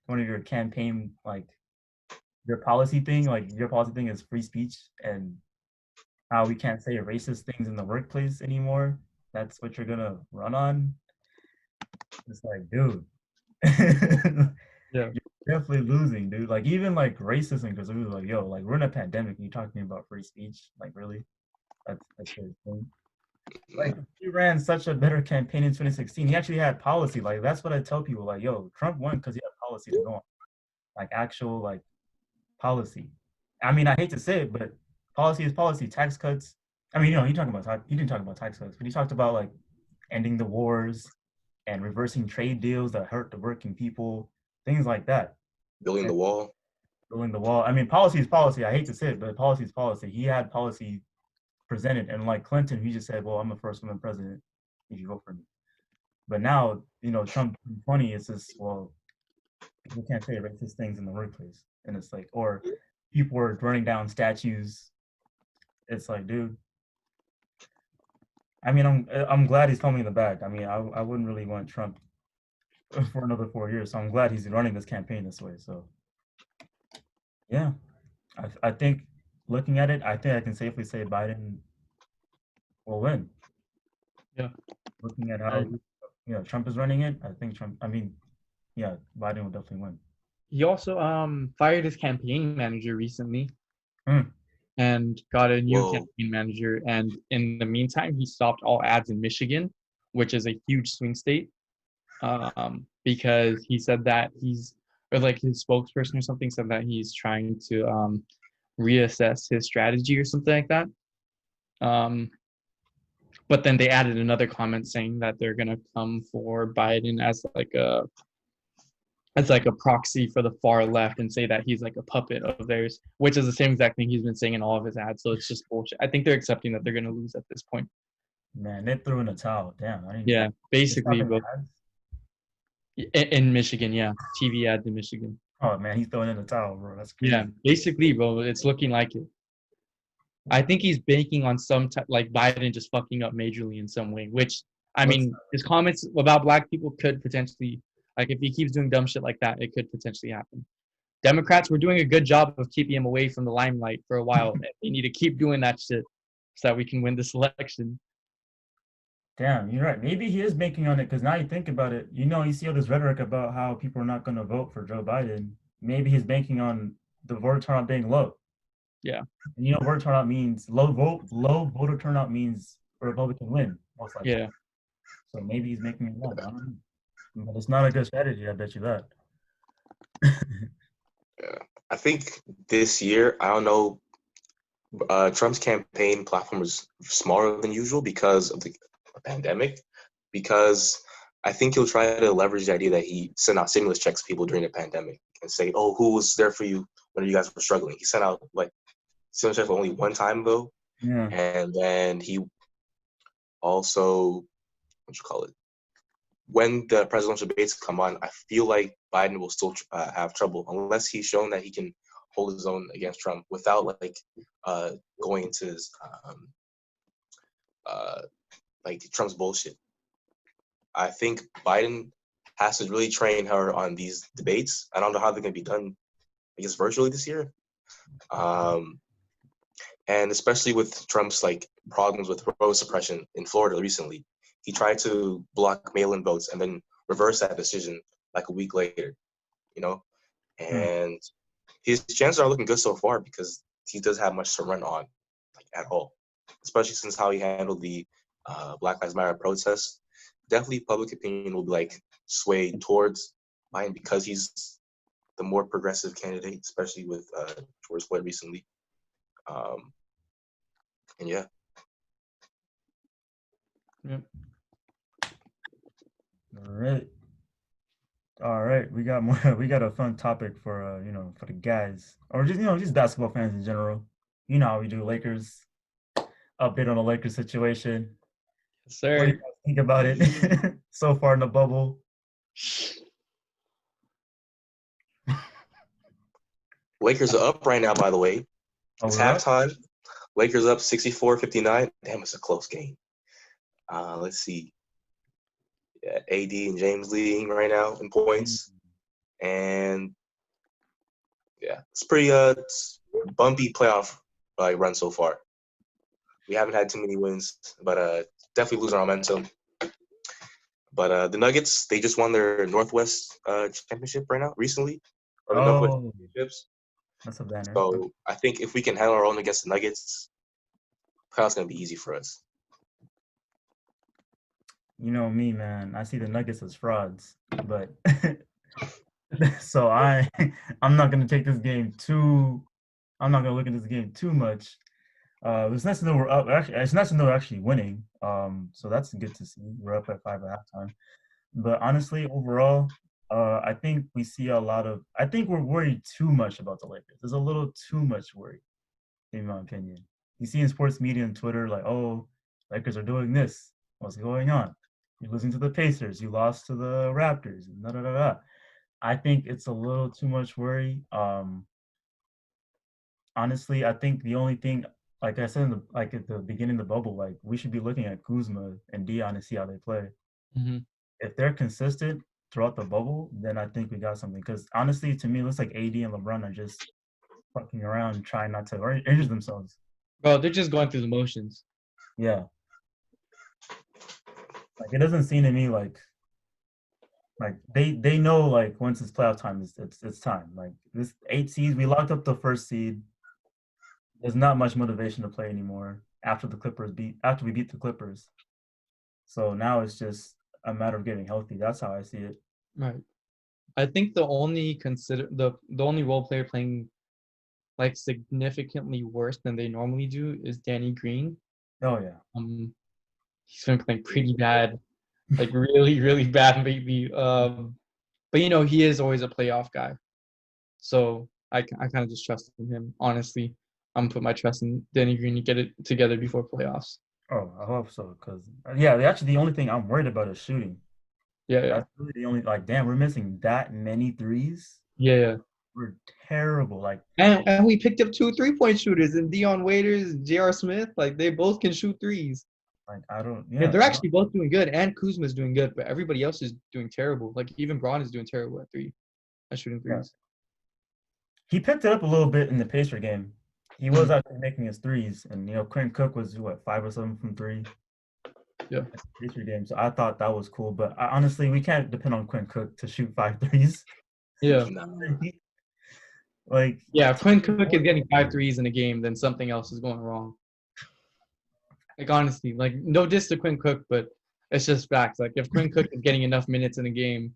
one of your campaign, like your policy thing. Like your policy thing is free speech and how we can't say racist things in the workplace anymore. That's what you're gonna run on. It's like, dude, Yeah. you're definitely losing, dude. Like even like racism, because we was like, yo, like we're in a pandemic and you're talking about free speech. Like really? That's his thing. Like he ran such a better campaign in 2016. He actually had policy. Like that's what I tell people. Like, yo, Trump won because he had policy to go on. Like actual like policy. I mean, I hate to say it, but policy is policy. Tax cuts. I mean, he didn't talk about tax cuts, but he talked about like ending the wars and reversing trade deals that hurt the working people, things like that. Building And the wall. building the wall. I mean, policy is policy. I hate to say it, but policy is policy. He had policy presented, and like Clinton, he just said, "Well, I'm a first woman president if you vote for me." But now, Trump 2020 is just, well, people can't say racist things in the workplace, and it's like, or people are burning down statues. It's like, dude. I mean, I'm glad he's coming in the back. I mean, I wouldn't really want Trump for another 4 years, so I'm glad he's running this campaign this way. So, yeah, I think looking at it, I think I can safely say Biden will win. Yeah. Looking at how Trump is running it, I think Trump. I mean, yeah, Biden will definitely win. He also fired his campaign manager recently Hmm. and got a new Whoa. campaign manager. And in the meantime, he stopped all ads in Michigan, which is a huge swing state, because he said that or like his spokesperson or something said that he's trying to reassess his strategy or something like that. But then they added another comment saying that they're gonna come for Biden as like a proxy for the far left and say that he's like a puppet of theirs, which is the same exact thing he's been saying in all of his ads. So it's just bullshit. I think they're accepting that they're gonna lose at this point. Man, they threw in the towel. Damn, I didn't. Yeah, basically, Stopping bro. ads? In Michigan, yeah, TV ads in Michigan. Oh man, he's throwing in the towel, bro. That's crazy. Yeah, basically, bro, it's looking like it. I think he's banking on some like Biden just fucking up majorly in some way, which I mean, his comments about black people could potentially, like if he keeps doing dumb shit like that, it could potentially happen. Democrats were doing a good job of keeping him away from the limelight for a while. They need to keep doing that shit so that we can win this election. Damn, you're right. Maybe he is banking on it because now you think about it, you see all this rhetoric about how people are not going to vote for Joe Biden. Maybe he's banking on the voter turnout being low. Yeah. And voter turnout means low voter turnout means a Republican win, most likely. Yeah. So maybe he's making it low. I don't know. But it's not a good strategy, I bet you that. Yeah. I think this year, I don't know, Trump's campaign platform was smaller than usual because of the pandemic, because I think he'll try to leverage the idea that he sent out stimulus checks to people during the pandemic and say, oh, who was there for you when you guys were struggling? He sent out like stimulus checks only one time though. Yeah. And then he also, when the presidential debates come on, I feel like Biden will still have trouble unless he's shown that he can hold his own against Trump without like going into his, like Trump's bullshit. I think Biden has to really train her on these debates. I don't know how they're going to be done, I guess, virtually this year. And especially with Trump's like problems with voter suppression in Florida recently, he tried to block mail-in votes and then reverse that decision like a week later, you know? And his chances are looking good so far because he doesn't have much to run on, like at all, especially since how he handled the Black Lives Matter protests. Definitely public opinion will be like swayed towards Biden because he's the more progressive candidate, especially with George Floyd recently. And yeah. Yep. All right, we got more. We got a fun topic for for the guys, or just just basketball fans in general. You know how we do. Lakers update on the Lakers situation. Yes, What do you sir. guys think about it so far in the bubble? Lakers are up right now, by the way. Oh, It's we're up? halftime. Lakers up 64-59. Damn, it's a close game. Let's see. Yeah, AD and James leading right now in points. And yeah, it's pretty it's bumpy playoff run so far. We haven't had too many wins, but definitely losing our momentum. But the Nuggets, they just won their Northwest championship right now, recently, or the Northwest Oh, championships. that's a banner. So I think if we can handle our own against the Nuggets, playoffs gonna be easy for us. You know me, man. I see the Nuggets as frauds, but so I'm not gonna take this game too. I'm not gonna look at this game too much. It's nice to know we're up. Actually, it's nice to know we're actually winning. So that's good to see. We're up at 5 at halftime. But honestly, overall, I think we see a lot of. I think we're worried too much about the Lakers. There's a little too much worry, in my opinion. You see in sports media and Twitter, like, oh, Lakers are doing this. What's going on? You're losing to the Pacers. You lost to the Raptors. Da, da, da, da. I think it's a little too much worry. Honestly, I think the only thing, like I said, like at the beginning of the bubble, like we should be looking at Kuzma and Dion to see how they play. Mm-hmm. If they're consistent throughout the bubble, then I think we got something. Because honestly, to me, it looks like AD and LeBron are just fucking around, trying not to injure themselves. Bro, they're just going through the motions. Yeah, like it doesn't seem to me like they know like once it's playoff time, it's time. Like this 8 seeds, we locked up the first seed. There's not much motivation to play anymore after we beat the Clippers. So now it's just a matter of getting healthy. That's how I see it. Right. I think the only only role player playing like significantly worse than they normally do is Danny Green. Oh yeah. He's been playing pretty bad, like really, really bad lately. But he is always a playoff guy, so I kind of just trust in him. Honestly, I'm gonna put my trust in Danny Green to get it together before playoffs. Oh, I hope so. Cause yeah, actually the only thing I'm worried about is shooting. Yeah, That's really the only damn, we're missing that many threes. yeah. We're terrible. Like And we picked up 2 3-point shooters and Dion Waiters, J.R. Smith. Like they both can shoot threes. I don't And yeah. they're actually both doing good. And Kuzma's doing good, but everybody else is doing terrible. Like even Braun is doing terrible at shooting Yeah. threes. He picked it up a little bit in the Pacer game. He was actually making his threes, and Quentin Cook was what 5 or 7 from 3. Yeah. Pacer game. So I thought that was cool, but honestly, we can't depend on Quentin Cook to shoot 5 threes. Yeah. Like Yeah, if Quinn Cook is getting 5 threes in a game, then something else is going wrong. Like honestly, like no diss to Quinn Cook, but it's just facts. Like if Quinn Cook is getting enough minutes in a game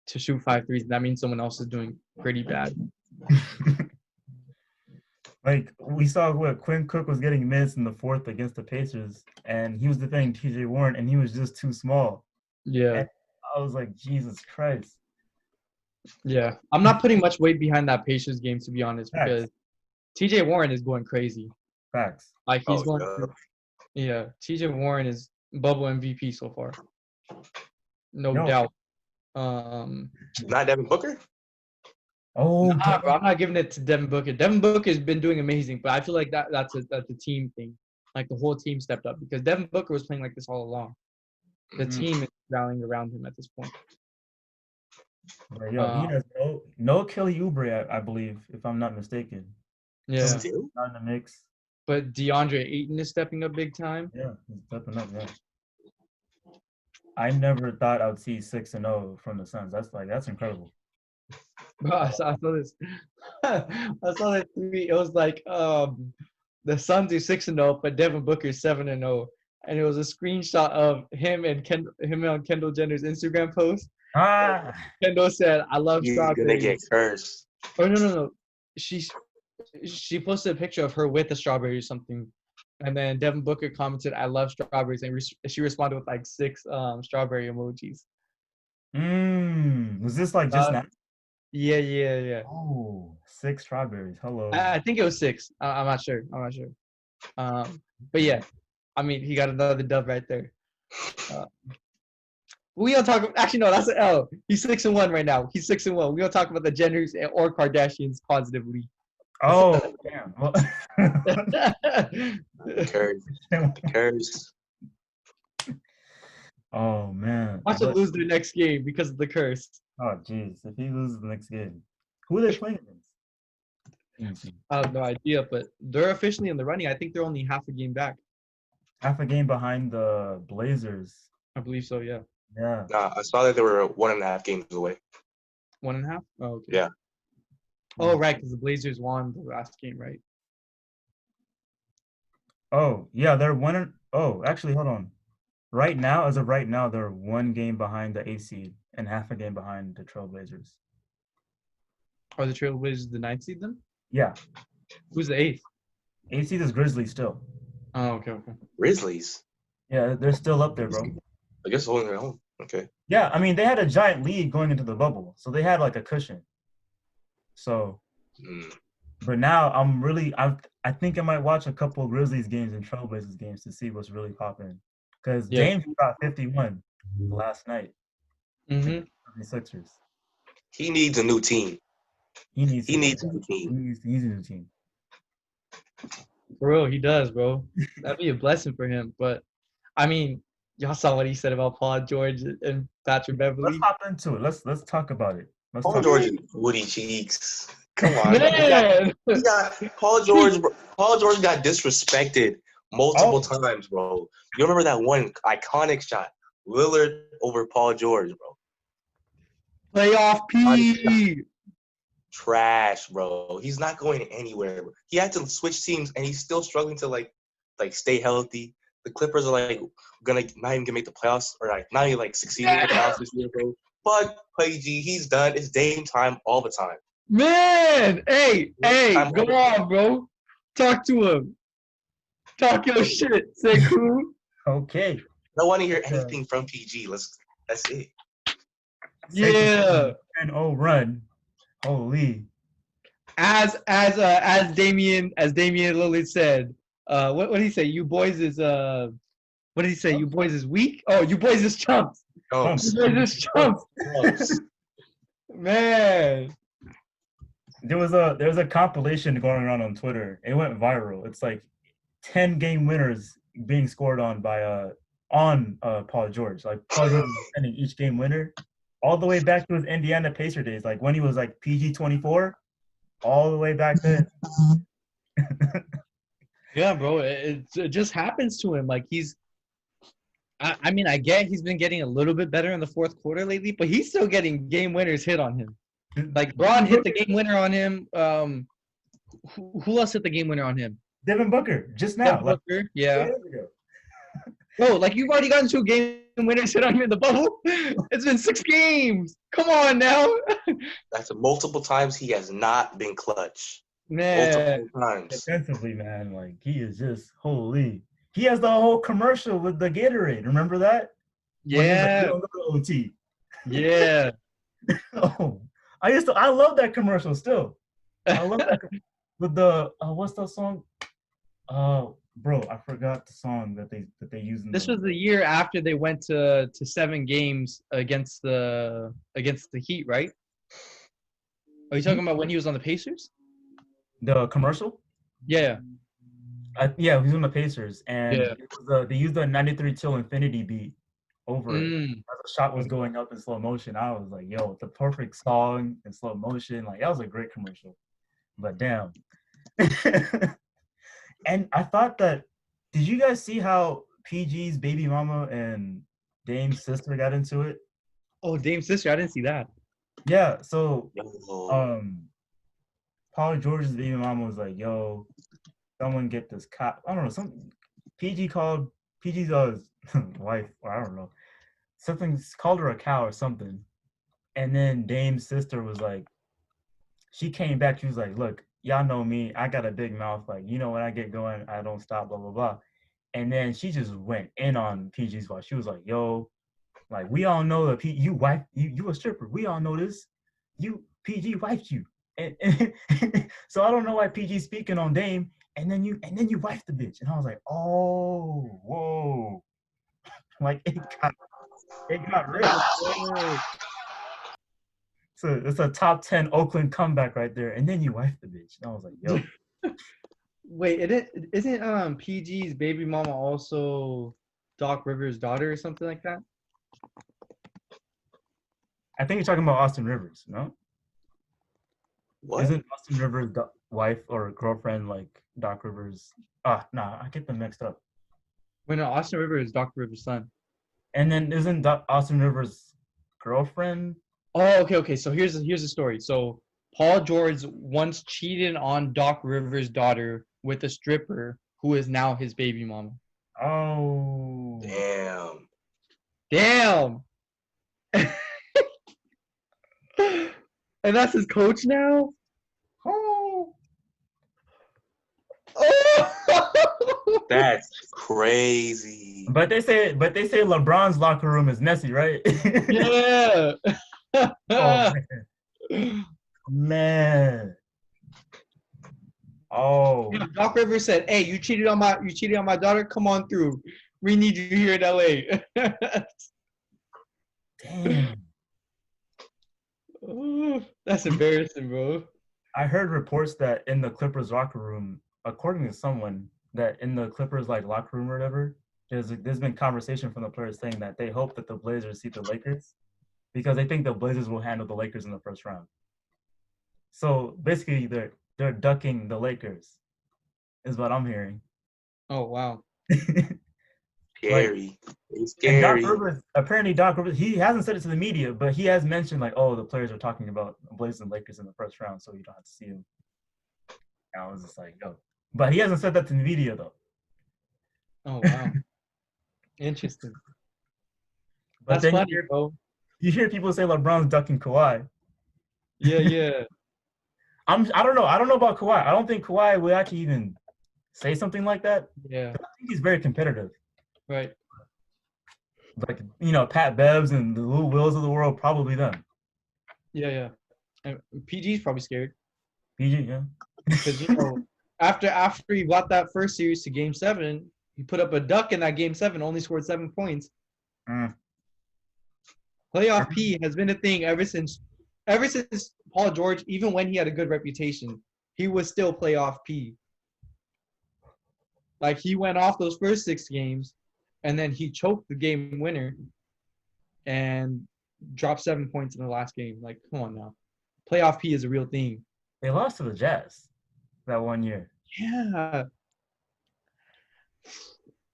to shoot 5 threes, that means someone else is doing pretty bad. like we saw what Quinn Cook was getting minutes in the fourth against the Pacers, and he was defending TJ Warren, and he was just too small. Yeah. And I was like, Jesus Christ. Yeah. I'm not putting much weight behind that Pacers game, to be honest, because TJ Warren is going crazy. Facts. Like he's going through, yeah. TJ Warren is bubble MVP so far. No doubt. Not Devin Booker? Oh, nah, bro, I'm not giving it to Devin Booker. Devin Booker has been doing amazing, but I feel like that's a team thing. Like the whole team stepped up because Devin Booker was playing like this all along. The team is rallying around him at this point. Yo, he has no Kelly Oubre, I believe, if I'm not mistaken. Yeah. Still? Not in the mix. But DeAndre Ayton is stepping up big time. Yeah, he's stepping up, yeah. I never thought I would see 6-0 from the Suns. That's incredible. Bro, I saw this. I saw that tweet. It was like the Suns are 6-0, but Devin Booker's 7-0, and it was a screenshot of him on Kendall Jenner's Instagram post. Ah, Kendall said, "I love He's gonna get strawberries." cursed. Oh no. She she posted a picture of her with a strawberry or something, and then Devin Booker commented, "I love strawberries," and she responded with like 6 strawberry emojis. was this like just now? Yeah. Oh, 6 strawberries. Hello. I think it was 6. I'm not sure. But yeah, I mean, he got another dub right there. We don't talk. Actually, no, that's an L. He's 6-1 right now. He's 6-1. We don't talk about the Jenners or Kardashians positively. Oh, damn. Well, Curse. oh man. Watch them lose their next game because of the curse. Oh jeez, if he loses the next game, who are they playing against? I have no idea, but they're officially in the running. I think they're only half a game back. Half a game behind the Blazers. I believe so. Yeah. Yeah. Nah, I saw that they were 1.5 games away. 1.5. Oh, okay. Yeah. Oh, right, because the Blazers won the last game, right? Oh yeah, they're one. Oh, actually, hold on. Right now, as of right now, they're 1 game behind the 8th seed and half a game behind the Trailblazers. Are the Trailblazers the 9th seed then? Yeah. Who's the 8th? 8th seed is Grizzlies still. Oh, okay. Grizzlies. Yeah, they're still up there, bro. I guess holding their own. Okay. Yeah, I mean they had a giant lead going into the bubble, so they had like a cushion. So, but now I think I might watch a couple of Grizzlies games and Trailblazers games to see what's really popping. Because James got 51 last night. Mm-hmm. The Sixers. He needs a new team. He needs a new team. He needs a new team. For real, he does, bro. That'd be a blessing for him. But I mean, y'all saw what he said about Paul George and Patrick Beverley. Let's hop into it. Let's talk about it. Paul George and Woody Cheeks. Come on, man. Paul George. Paul George got disrespected multiple times, bro. You remember that one iconic shot, Lillard over Paul George, bro. Playoff P. Trash, bro. He's not going anywhere. He had to switch teams, and he's still struggling to like stay healthy. The Clippers are like not even gonna make the playoffs, or like not even like succeeding in the playoffs this year, bro. But PG, he's done. It's Dame time all the time. Man, hey, go on, bro. Talk to him. Talk your shit, Sekou. Okay. I don't want to hear anything from PG. That's it. Yeah. 10-0 run. Holy. As Damian Lillard said, what did he say? You boys is what did he say? You boys is weak? Oh, you boys is chumps. You boys is chumps. Man. There's a compilation going around on Twitter. It went viral. It's like 10 game winners being scored on by Paul George. Like Paul George was sending each game winner all the way back to his Indiana Pacer days, like when he was like PG 24, all the way back then. Yeah, bro. It just happens to him. Like I mean, I get he's been getting a little bit better in the fourth quarter lately, but he's still getting game winners hit on him. Like Braun hit the game winner on him. Who else hit the game winner on him? Devin Booker, just now. Devin Booker, yeah. Bro, like you've already gotten 2 game winners hit on you in the bubble. It's been 6 games. Come on now. That's multiple times he has not been clutch. Man. Multiple times. Defensively, man, like he is just holy. He has the whole commercial with the Gatorade. Remember that? Yeah. Like, OT. Yeah. Oh, I love that commercial still. I love that with the what's that song? Bro, I forgot the song that they used. This was the year after they went to 7 games against the Heat, right? Are you talking about when he was on the Pacers? The commercial? Yeah. Yeah, he was on the Pacers, and yeah. They used the 93 Till Infinity beat over it. Mm. As the shot was going up in slow motion, I was like, yo, the perfect song in slow motion. Like, that was a great commercial. But damn. And I thought that, did you guys see how PG's baby mama and Dame's sister got into it. Oh, Dame's sister. I didn't see that. Yeah, so Yo. Paul George's baby mama was like, "Yo, someone get this cop." I don't know. Some PG called PG's wife, or I don't know. Something called her a cow or something. And then Dame's sister was like, she came back. She was like, "Look, y'all know me. I got a big mouth. Like, when I get going, I don't stop. Blah blah blah." And then she just went in on PG's wife. She was like, "Yo, like we all know that you wife you a stripper. We all know this. You PG wifed you." And so I don't know why PG speaking on Dame. And then you wifed the bitch. And I was like, "Oh, whoa!" Like it got real. So it's a top 10 Oakland comeback right there. And then you wifed the bitch. And I was like, "Yo." Wait, isn't PG's baby mama also Doc Rivers' daughter or something like that? I think you're talking about Austin Rivers, no? What? Isn't Austin Rivers' wife or girlfriend like Doc Rivers? Nah, I get them mixed up. Wait, no, Austin Rivers is Doc Rivers' son. And then isn't Austin Rivers' girlfriend? Oh, okay. So here's the story. So Paul George once cheated on Doc Rivers' daughter with a stripper who is now his baby mama. Oh. Damn. And that's his coach now? Oh. Oh. That's crazy. But they say LeBron's locker room is messy, right? Yeah. Oh man. Oh. Doc Rivers said, "Hey, you cheated on my daughter. Come on through. We need you here in LA." Damn. Oh, that's embarrassing, bro. I heard reports that in the Clippers locker room, according to someone, that in the Clippers locker room or whatever, there's been conversation from the players saying that they hope that the Blazers see the Lakers because they think the Blazers will handle the Lakers in the first round. So basically, they're ducking the Lakers, is what I'm hearing. Oh wow. Scary. It's And scary. Doc Rivers, he hasn't said it to the media, but he has mentioned the players are talking about Blazers and Lakers in the first round, so you don't have to see them. And I was just like, yo. But he hasn't said that to the media though. Oh wow. Interesting. But That's then funny, bro. you hear people say LeBron's ducking Kawhi. Yeah. I don't know. I don't know about Kawhi. I don't think Kawhi would actually even say something like that. Yeah. I think he's very competitive. Right. Like, Pat Bevs and the Lou Wills of the world, probably them. Yeah. And PG's probably scared PG, yeah. because after he got that first series to Game 7, he put up a duck in that Game 7, only scored 7 points. Playoff P has been a thing ever since Paul George, even when he had a good reputation, he was still playoff P. Like he went off those first 6 games, and then he choked the game winner, and dropped 7 points in the last game. Like, come on now, playoff P is a real thing. They lost to the Jazz that one year. Yeah.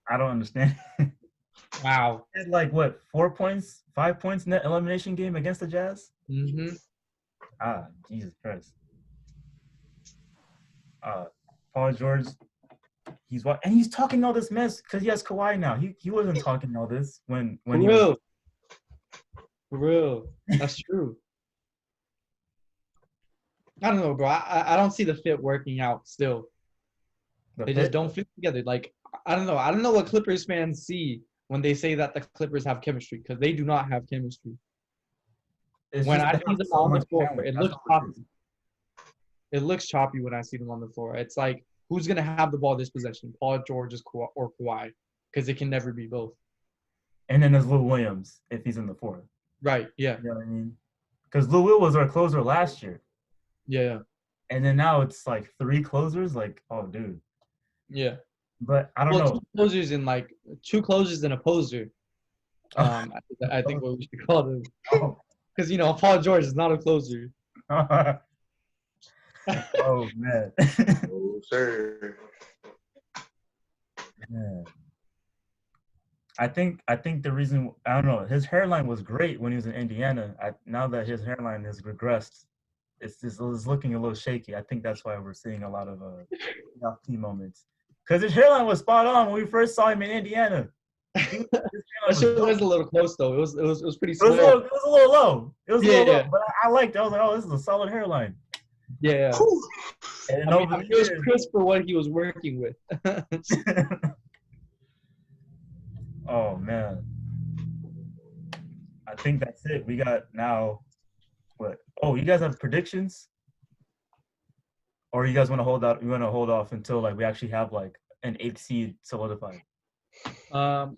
I don't understand. Wow. They had 4 points, 5 points in that elimination game against the Jazz? Mm-hmm. Jesus Christ. Paul George, he's talking all this mess because he has Kawhi now. He wasn't talking all this when For he real. was. For real. That's true. I don't know, bro. I don't see the fit working out still. They just don't fit together. Like, I don't know. I don't know what Clippers fans see when they say that the Clippers have chemistry, because they do not have chemistry. When I see them on the floor, it looks choppy. It looks choppy when I see them on the floor. It's like, who's going to have the ball this possession? Paul George or Kawhi? Because it can never be both. And then there's Lou Williams if he's in the fourth. Right, yeah. You know what I mean? Because Lou Will was our closer last year. Yeah. And then now it's 3 closers. Oh, dude. Yeah. But I don't know. Two closers and a poser. I think what we should call them. Because, Paul George is not a closer. Oh, man. Oh, sir. Man. I think the reason I don't know his hairline was great when he was in Indiana. Now that his hairline has regressed, it's looking a little shaky. I think that's why we're seeing a lot of off key moments because his hairline was spot on when we first saw him in Indiana. His hairline That was shit was dope. a little close though. It was pretty It was a swole. little, it was a little low. It was a Yeah, little low, yeah, but I liked it. I was like, oh, this is a solid hairline. yeah. Whew. And then I mean, over the it was years, crisp for what he was working with. oh man, I think that's it. We got now what? Oh, you guys have predictions, or you guys want to hold out? You want to hold off until like we actually have like an 8th seed solidified, um,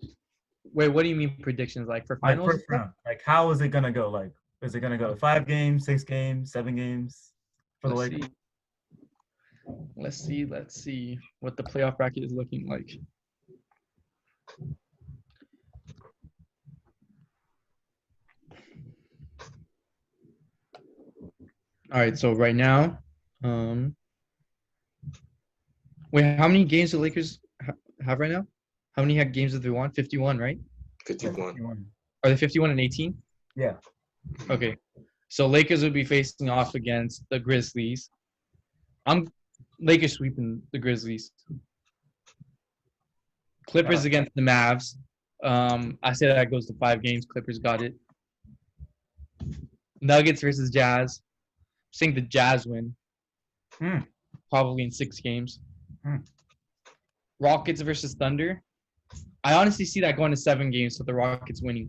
Wait, what do you mean predictions? Like for like finals and first stuff? round. Like, how is it gonna go? Like, is it gonna go 5 games, 6 games, 7 games for the Let's Lakers? see. Let's see what the playoff bracket is looking like. All right, so right now, um, wait, how many games the Lakers have right now? How many games have they won? 51, right? 51. Are they 51 and 18? Yeah. Okay. So Lakers would be facing off against the Grizzlies. I'm Lakers sweeping the Grizzlies. Clippers against the Mavs. I say that goes to 5 games. Clippers got it. Nuggets versus Jazz. I think the Jazz win. Probably in 6 games. Rockets versus Thunder. I honestly see that going to 7 games, so the Rockets winning.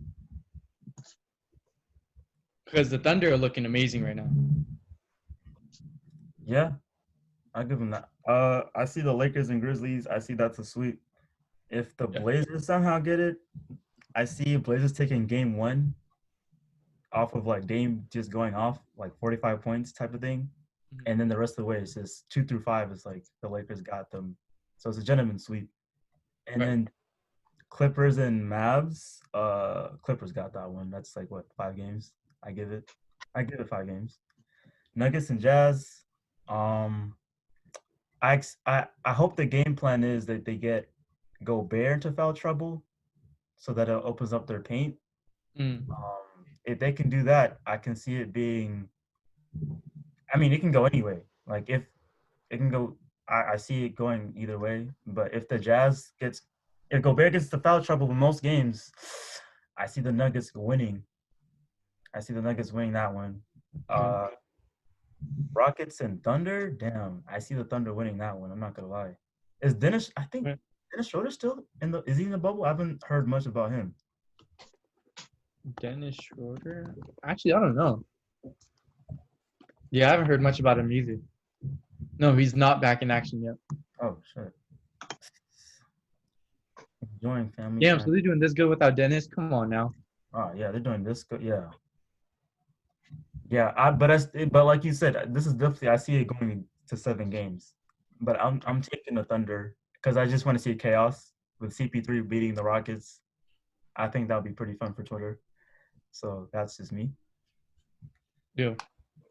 Because the Thunder are looking amazing right now. Yeah, I give them that. I see the Lakers and Grizzlies. I see that's a sweep. If the Blazers somehow get it, I see Blazers taking game 1 off of like Dame just going off like 45 points type of thing, and then the rest of the way it's just 2 through 5 is like the Lakers got them, so it's a gentleman's sweep. And then Clippers and Mavs, Clippers got that one. That's like what 5 games. I give it 5 games. Nuggets and Jazz, I hope the game plan is that they get Gobert into foul trouble, so that it opens up their paint. If they can do that, I can see it being. I mean, it can go anyway. Like if it can go, I see it going either way. But if if Gobert gets the foul trouble in most games, I see the Nuggets winning. I see the Nuggets winning that one. Rockets and Thunder, damn, I see the Thunder winning that one. I'm not gonna lie. Is Dennis? I think Dennis Schroeder still in the? Is he in the bubble? I haven't heard much about him. Dennis Schroeder? Actually, I don't know. Yeah, I haven't heard much about him either. No, he's not back in action yet. Oh shit. Enjoying family Damn, time. so they're doing this good without Dennis? Come on now. Oh yeah, they're doing this good. Yeah. Yeah, but like you said, this is definitely I see it going to 7 games. But I'm taking the Thunder because I just want to see chaos with CP3 beating the Rockets. I think that would be pretty fun for Twitter. So that's just me. Yeah.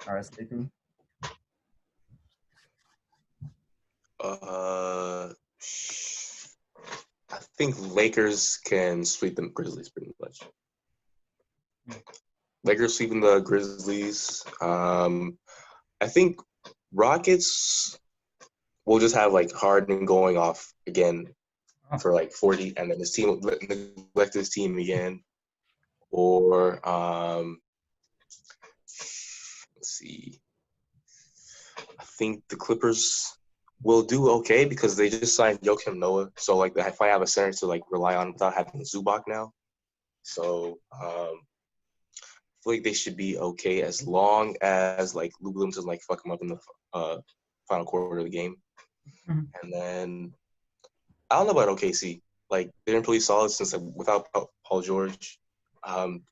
All right, stay tuned. I think Lakers can sweep the Grizzlies pretty much. Lakers sweeping the Grizzlies. I think Rockets will just have like Harden going off again for like 40, and then his team neglect his team again. Or let's see. I think the Clippers will do okay because they just signed Joakim Noah. So like if I have a center to like rely on without having Zubac now. So I feel like they should be okay as long as like Lou Williams doesn't like fuck them up in the final quarter of the game. And then I don't know about OKC. Like they've been pretty solid since like without Paul George.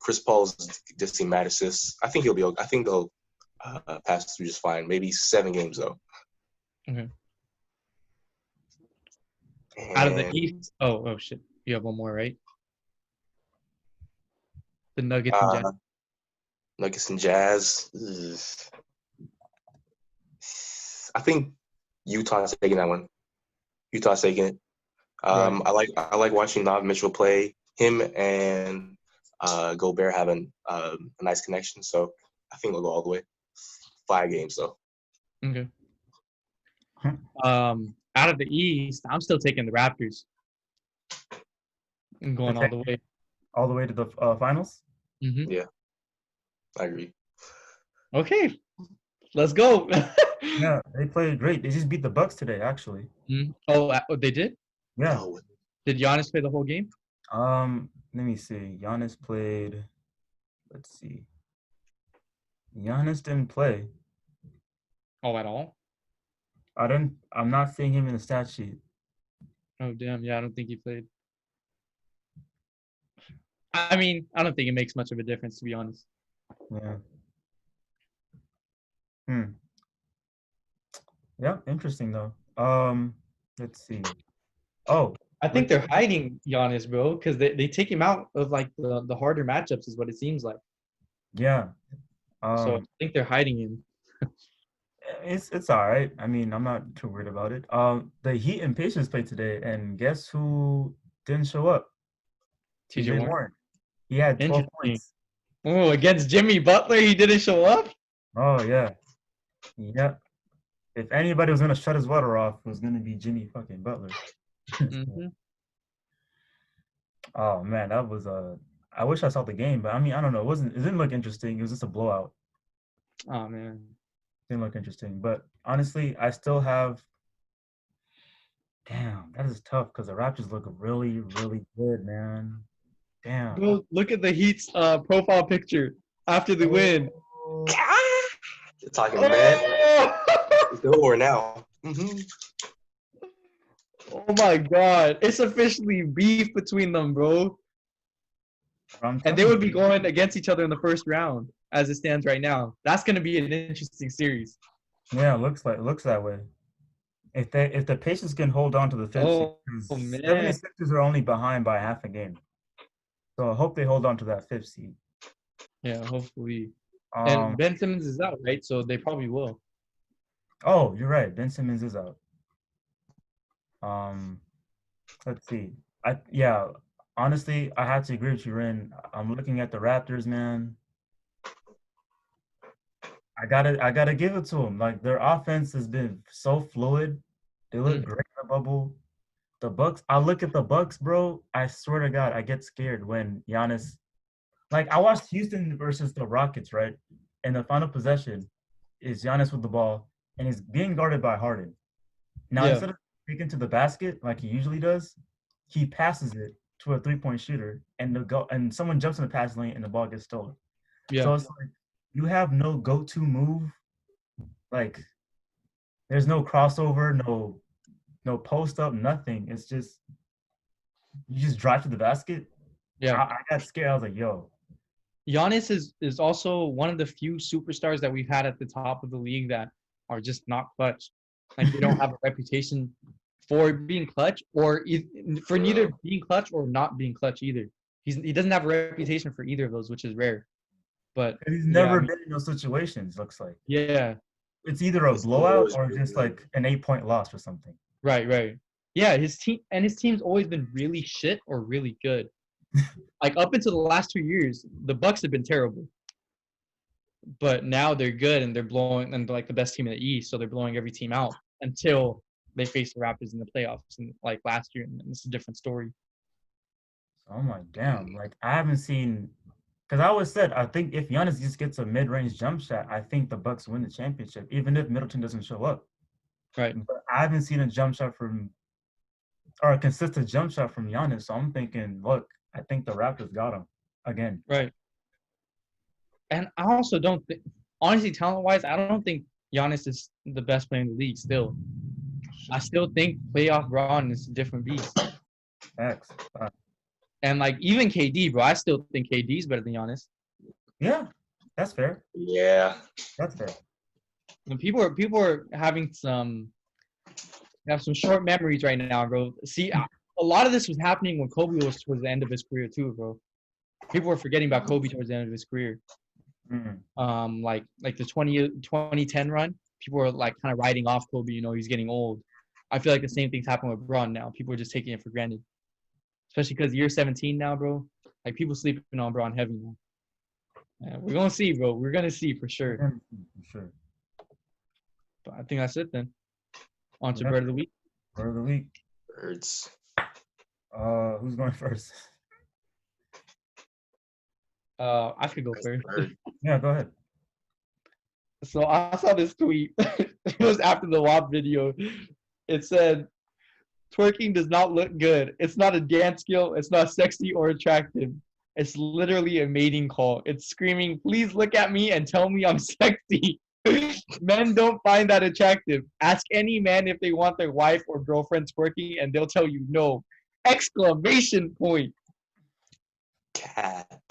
Chris Paul's just seen mad assists. I think he'll be okay. I think they'll pass through just fine. Maybe 7 games though. Okay. Out of the East. Oh shit. You have one more, right? The Nuggets and Jazz. Nuggets and Jazz. I think Utah's taking that one. Utah's taking it. I like watching Donovan Mitchell play. him and Gobert have a nice connection. So I think we'll go all the way. 5 games though. Okay. Out of the East, I'm still taking the Raptors. I'm going all the way. All the way to the finals? Mm-hmm. Yeah, I agree. Okay, let's go. Yeah, they played great. They just beat the Bucks today, actually. Oh, they did? Yeah. No. Did Giannis play the whole game? Let me see. Giannis played. Let's see. Giannis didn't play. Oh, at all? I'm not seeing him in the stat sheet. Oh, damn. Yeah, I don't think he played. I mean, I don't think it makes much of a difference, to be honest. Yeah. Yeah, interesting though. Let's see. Oh, I think they're hiding Giannis, bro, because they take him out of like the harder matchups, is what it seems like. yeah. So I think they're hiding him. It's all right. I mean, I'm not too worried about it. The Heat and Pacers played today, and guess who didn't show up? TJ Warren. He had 12 Interesting. points. Oh, against Jimmy Butler, he didn't show up? Oh yeah. Yep. If anybody was gonna shut his water off, it was gonna be Jimmy fucking Butler. Mm-hmm. Oh man, that was I wish I saw the game, but I mean, I don't know. It didn't look interesting. It was just a blowout. Oh man. Didn't look interesting. But honestly, I still have. Damn, that is tough because the Raptors look really, really good, man. Damn. Bro, look at the Heat's profile picture after the win. You're talking mad. It's over now. Mm-hmm. Oh my god. It's officially beef between them, bro. And they would be going against each other in the first round as it stands right now. That's going to be an interesting series. Yeah, it looks that way. If the Pacers can hold on to the fifth seed, because 76ers are only behind by half a game. So I hope they hold on to that fifth seed. Yeah, hopefully. And Ben Simmons is out, right? So they probably will. Oh, you're right. Ben Simmons is out. Let's see. Honestly, I have to agree with you, Ren. I'm looking at the Raptors, man. I gotta give it to them. Like their offense has been so fluid. They look great in the bubble. The Bucks. I look at the Bucks, bro. I swear to God, I get scared when Giannis. Like I watched Houston versus the Rockets, right? And the final possession is Giannis with the ball, and he's being guarded by Harden. Now instead of taking to the basket like he usually does, he passes it to a 3-point shooter, and someone jumps in the pass lane, and the ball gets stolen. Yeah. So it's like you have no go-to move. Like there's no crossover, no post up, nothing. It's just you just drive to the basket. Yeah. I got scared. I was like, yo. Giannis is also one of the few superstars that we've had at the top of the league that are just not clutch. Like they don't have a reputation for being clutch or for neither being clutch or not being clutch either. He doesn't have a reputation for either of those, which is rare. But he's never been in those situations, looks like. Yeah. It's either a blowout or just like an 8-point loss or something. Right. Yeah, his team's always been really shit or really good. Like up until the last 2 years, the Bucks have been terrible. But now they're good and they're blowing and they're like the best team in the East, so they're blowing every team out until they face the Raptors in the playoffs and like last year, and it's a different story. Oh my damn. Like I haven't seen because I always said I think if Giannis just gets a mid-range jump shot, I think the Bucks win the championship, even if Middleton doesn't show up. Right. But I haven't seen a jump shot or a consistent jump shot from Giannis. So I'm thinking, look, I think the Raptors got him again. Right. And I also don't think, honestly, talent-wise, I don't think Giannis is the best player in the league still. I still think playoff Braun is a different beast. Facts. And like even KD, bro, I still think KD is better than Giannis. Yeah, that's fair. Yeah, that's fair. And people are having some short memories right now, bro. See, a lot of this was happening when Kobe was towards the end of his career too, bro. People were forgetting about Kobe towards the end of his career. Mm-hmm. Like the 2010 run, people were like kind of writing off Kobe. You know, he's getting old. I feel like the same thing's happening with Braun now. People are just taking it for granted. especially because you're 17 now, bro. Like people sleeping on Braun heavy now. Yeah, we're gonna see, bro. We're gonna see for sure. For sure. But I think that's it then. On to Yeah. bird of the week. Word of the week. Birds. Who's going first? I could go first. Bird. Yeah, go ahead. So I saw this tweet. It was after the WAP video. It said, "Twerking does not look good. It's not a dance skill. It's not sexy or attractive. It's literally a mating call. It's screaming, 'Please look at me and tell me I'm sexy.' Men don't find that attractive. Ask any man if they want their wife or girlfriend twerking, and they'll tell you no." Exclamation point. Cap.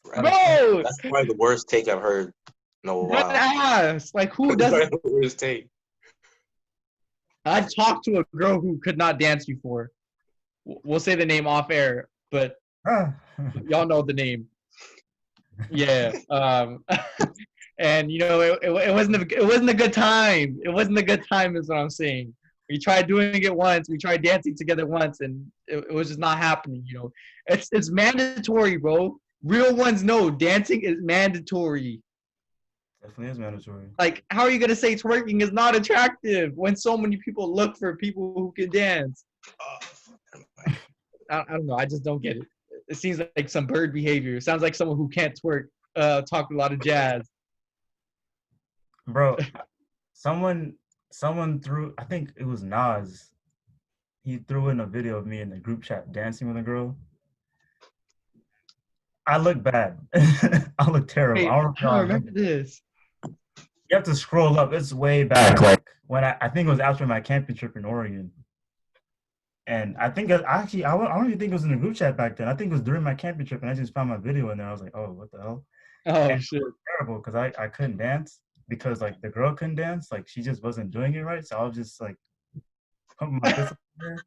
Bro, That's probably the worst take I've heard in a that while. ass. Like, who That's doesn't? probably the worst take. I talked to a girl who could not dance before. We'll say the name off air, but Ah. y'all know the name. Yeah. And you know, it wasn't a good time. It wasn't a good time, is what I'm saying. We tried doing it once. We tried dancing together once, and it was just not happening. You know, it's mandatory, bro. Real ones know dancing is mandatory. Definitely is mandatory. Like, how are you gonna say twerking is not attractive when so many people look for people who can dance? I don't know. I just don't get it. It seems like some bird behavior. It sounds like someone who can't twerk, talk a lot of jazz. Bro, someone threw, I think it was Nas. He threw in a video of me in the group chat dancing with a girl. I look bad. I look terrible. Wait, I I don't remember this. You have to scroll up. It's way back. Like when I think it was after my camping trip in Oregon. And I think actually, I don't even think it was in the group chat back then. I think it was during my camping trip, and I just found my video in there. I was like, oh, what the hell? Oh, And shit. it was terrible because I couldn't dance because like the girl couldn't dance. Like she just wasn't doing it right. So I was just like pumping my fist up there.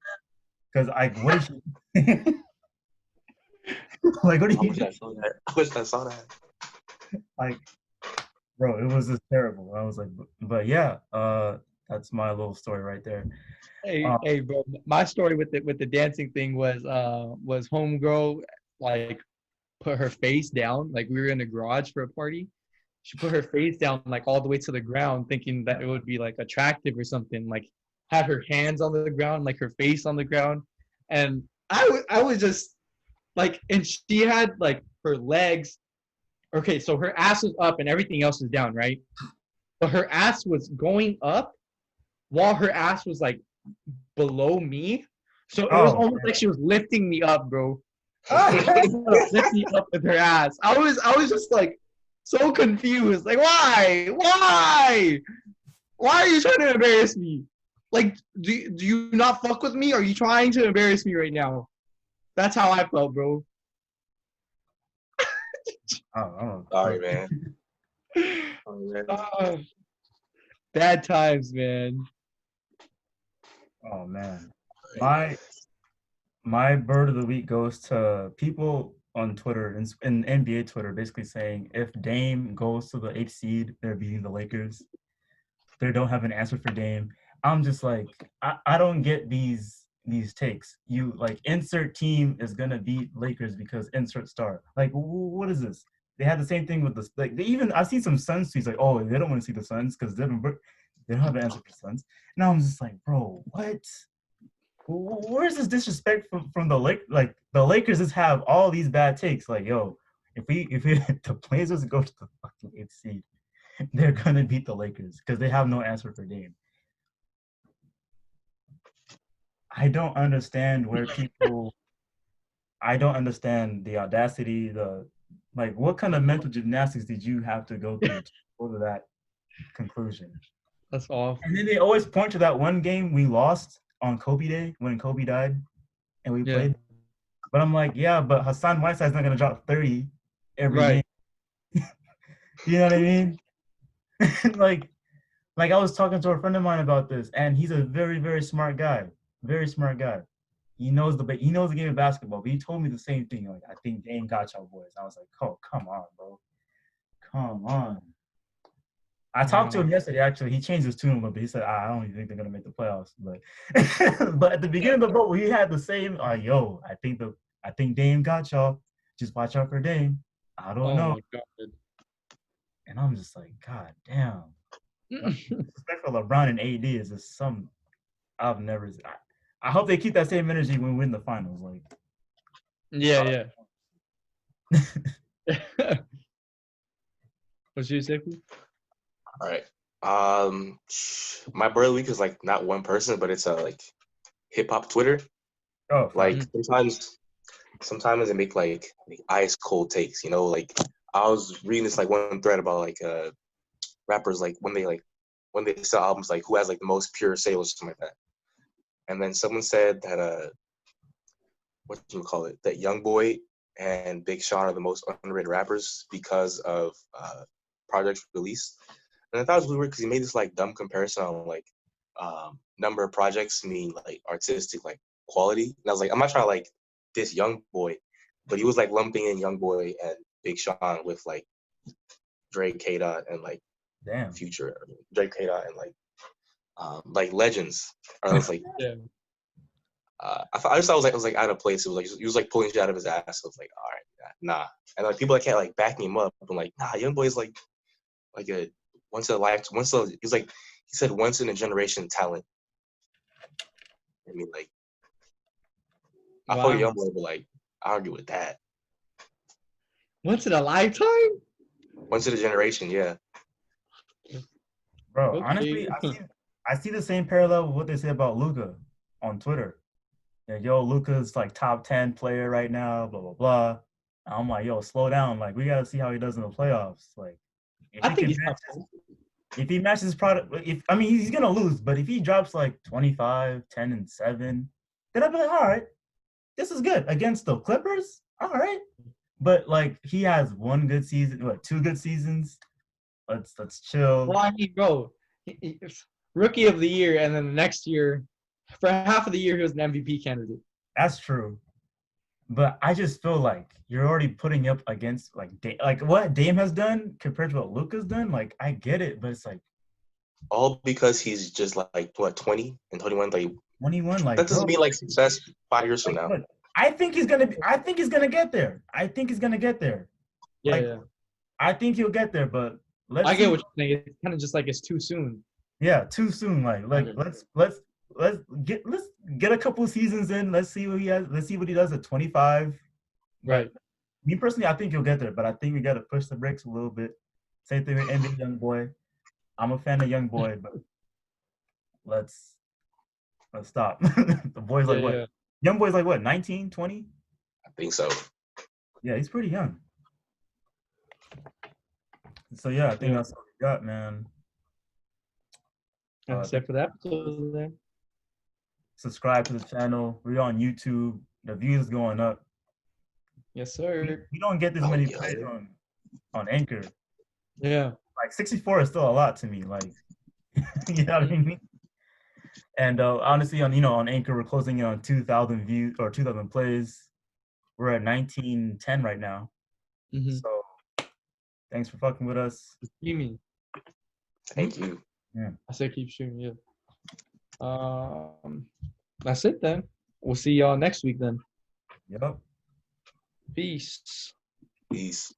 Because what is she? Like, what do I you wish I saw that. I wish I saw that. like? Bro, it was just terrible. I was like, but yeah, that's my little story right there. Hey, bro. My story with the dancing thing was homegirl like put her face down. Like we were in a garage for a party. She put her face down like all the way to the ground, thinking that it would be like attractive or something. Like had her hands on the ground, like her face on the ground, and I was just like, and she had like her legs. Okay, so her ass was up and everything else was down, right? But her ass was going up while her ass was like below me. So it was almost like she was lifting me up, bro. Lift me up with her ass. I was just like so confused. Like, why? Why are you trying to embarrass me? Like, do you not fuck with me? Or are you trying to embarrass me right now? That's how I felt, bro. Oh, Sorry, man. Bad times, man. Oh man, my bird of the week goes to people on Twitter in NBA Twitter, basically saying if Dame goes to the 8th seed, they're beating the Lakers. They don't have an answer for Dame. I'm just like, I don't get these takes. You like insert team is gonna beat Lakers because insert star. Like, what is this? They had the same thing with this. Like, I've seen some Suns tweets like, oh, they don't want to see the Suns because they don't have an answer for Suns. Now I'm just like, bro, what? Where's this disrespect from the Like the Lakers just have all these bad takes. Like, yo, if the Blazers go to the fucking 8th seed, they're gonna beat the Lakers because they have no answer for Dame. I don't understand where people. I don't understand the audacity. What kind of mental gymnastics did you have to go through to go to that conclusion? That's awful. And then they always point to that one game we lost on Kobe Day when Kobe died, and we played. But I'm like, yeah, but Hassan Whiteside's not gonna drop 30 every game. You know what I mean? like I was talking to a friend of mine about this, and he's a very, very smart guy. Very smart guy. He knows the game of basketball, but he told me the same thing. Like, I think Dame got y'all boys. I was like, oh, come on, bro. Come on. I talked to him yesterday. Actually, he changed his tune a little bit. He said, "I don't even think they're gonna make the playoffs." But, but at the beginning of the vote, he had the same. Yo, I think Dame got y'all. Just watch out for Dame. I don't Oh know. my god. And I'm just like, God damn. Yeah, Respect for LeBron and AD is just some I've never. I hope they keep that same energy when we win the finals. Like, yeah. What's your second? All right. My bird week is like not one person, but it's like hip hop Twitter. oh, Like fuck. sometimes they make like ice cold takes. You know, like I was reading this like one thread about like rappers like when they sell albums, like who has like the most pure sales or something like that. And then someone said that what do you call it? That Young Boy and Big Sean are the most underrated rappers because of projects released. And I thought it was really weird because he made this like dumb comparison on like number of projects mean like artistic like quality. And I was like, I'm not trying to like diss Young Boy, but he was like lumping in Young Boy and Big Sean with like Drake, K Dot, and like Damn. Future, Drake, K Dot, and like legends. Or I was like, Yeah. I just thought it was like out of place. It was like he was like pulling shit out of his ass. I was like, all right, nah. And like people that can't like backing him up. I'm like, nah, Young Boy is like a once in a lifetime. He's like he said once in a generation talent. I mean, like I fuck with Wow. Young Boy, but like I argue with that. Once in a lifetime? Once in a generation, yeah. Bro, Okay. honestly, I see the same parallel with what they say about Luca on Twitter. Yeah, yo, Luca's like top 10 player right now, blah blah blah. And I'm like, yo, slow down. Like, we gotta see how he does in the playoffs. Like, if I he think can he's match top his, 10. if he matches his product, if I mean he's gonna lose, but if he drops like 25, 10, and 7, then I'll be like, all right, this is good against the Clippers. All right. But like he has one good season, what, 2 good seasons? Let's chill. Well, I mean, bro, rookie of the year, and then the next year, for half of the year, he was an MVP candidate. That's true. But I just feel like you're already putting up against like what Dame has done compared to what Luka's done. Like I get it, but it's like All because he's just like what 20 and 21. Like 21. that Like doesn't bro, mean like success 5 years from like now. look, I think he's gonna be. I think he's gonna get there. I think he's gonna get there. Yeah, Like yeah. I think he'll get there, but let's I get see. what you're saying. It's kind of just like it's too soon. Yeah, too soon. Like Okay. let's get a couple seasons in. Let's see what he has. Let's see what he does at 25. But Right. me personally, I think he'll get there. But I think we got to push the brakes a little bit. Same thing with NBA Young Boy. I'm a fan of Young Boy, but let's stop. The boy's Yeah, like what? yeah. Young Boy's like what? 19, 20? I think so. Yeah, he's pretty young. So yeah, I think Yeah. that's what we got, man. That's it for the episode then. Subscribe to the channel. We're on YouTube. The views going up. Yes, We, sir. we don't get this Oh, many yeah. plays on Anchor. Yeah. Like 64 is still a lot to me. Like, you know what I mean? And honestly, on Anchor, we're closing in on 2,000 views or 2,000 plays. We're at 1910 right now. Mm-hmm. So thanks for fucking with us. Streaming. Thank you. Yeah. I said keep streaming. Yeah. That's it then. We'll see y'all next week then. Yep. Peace. Peace.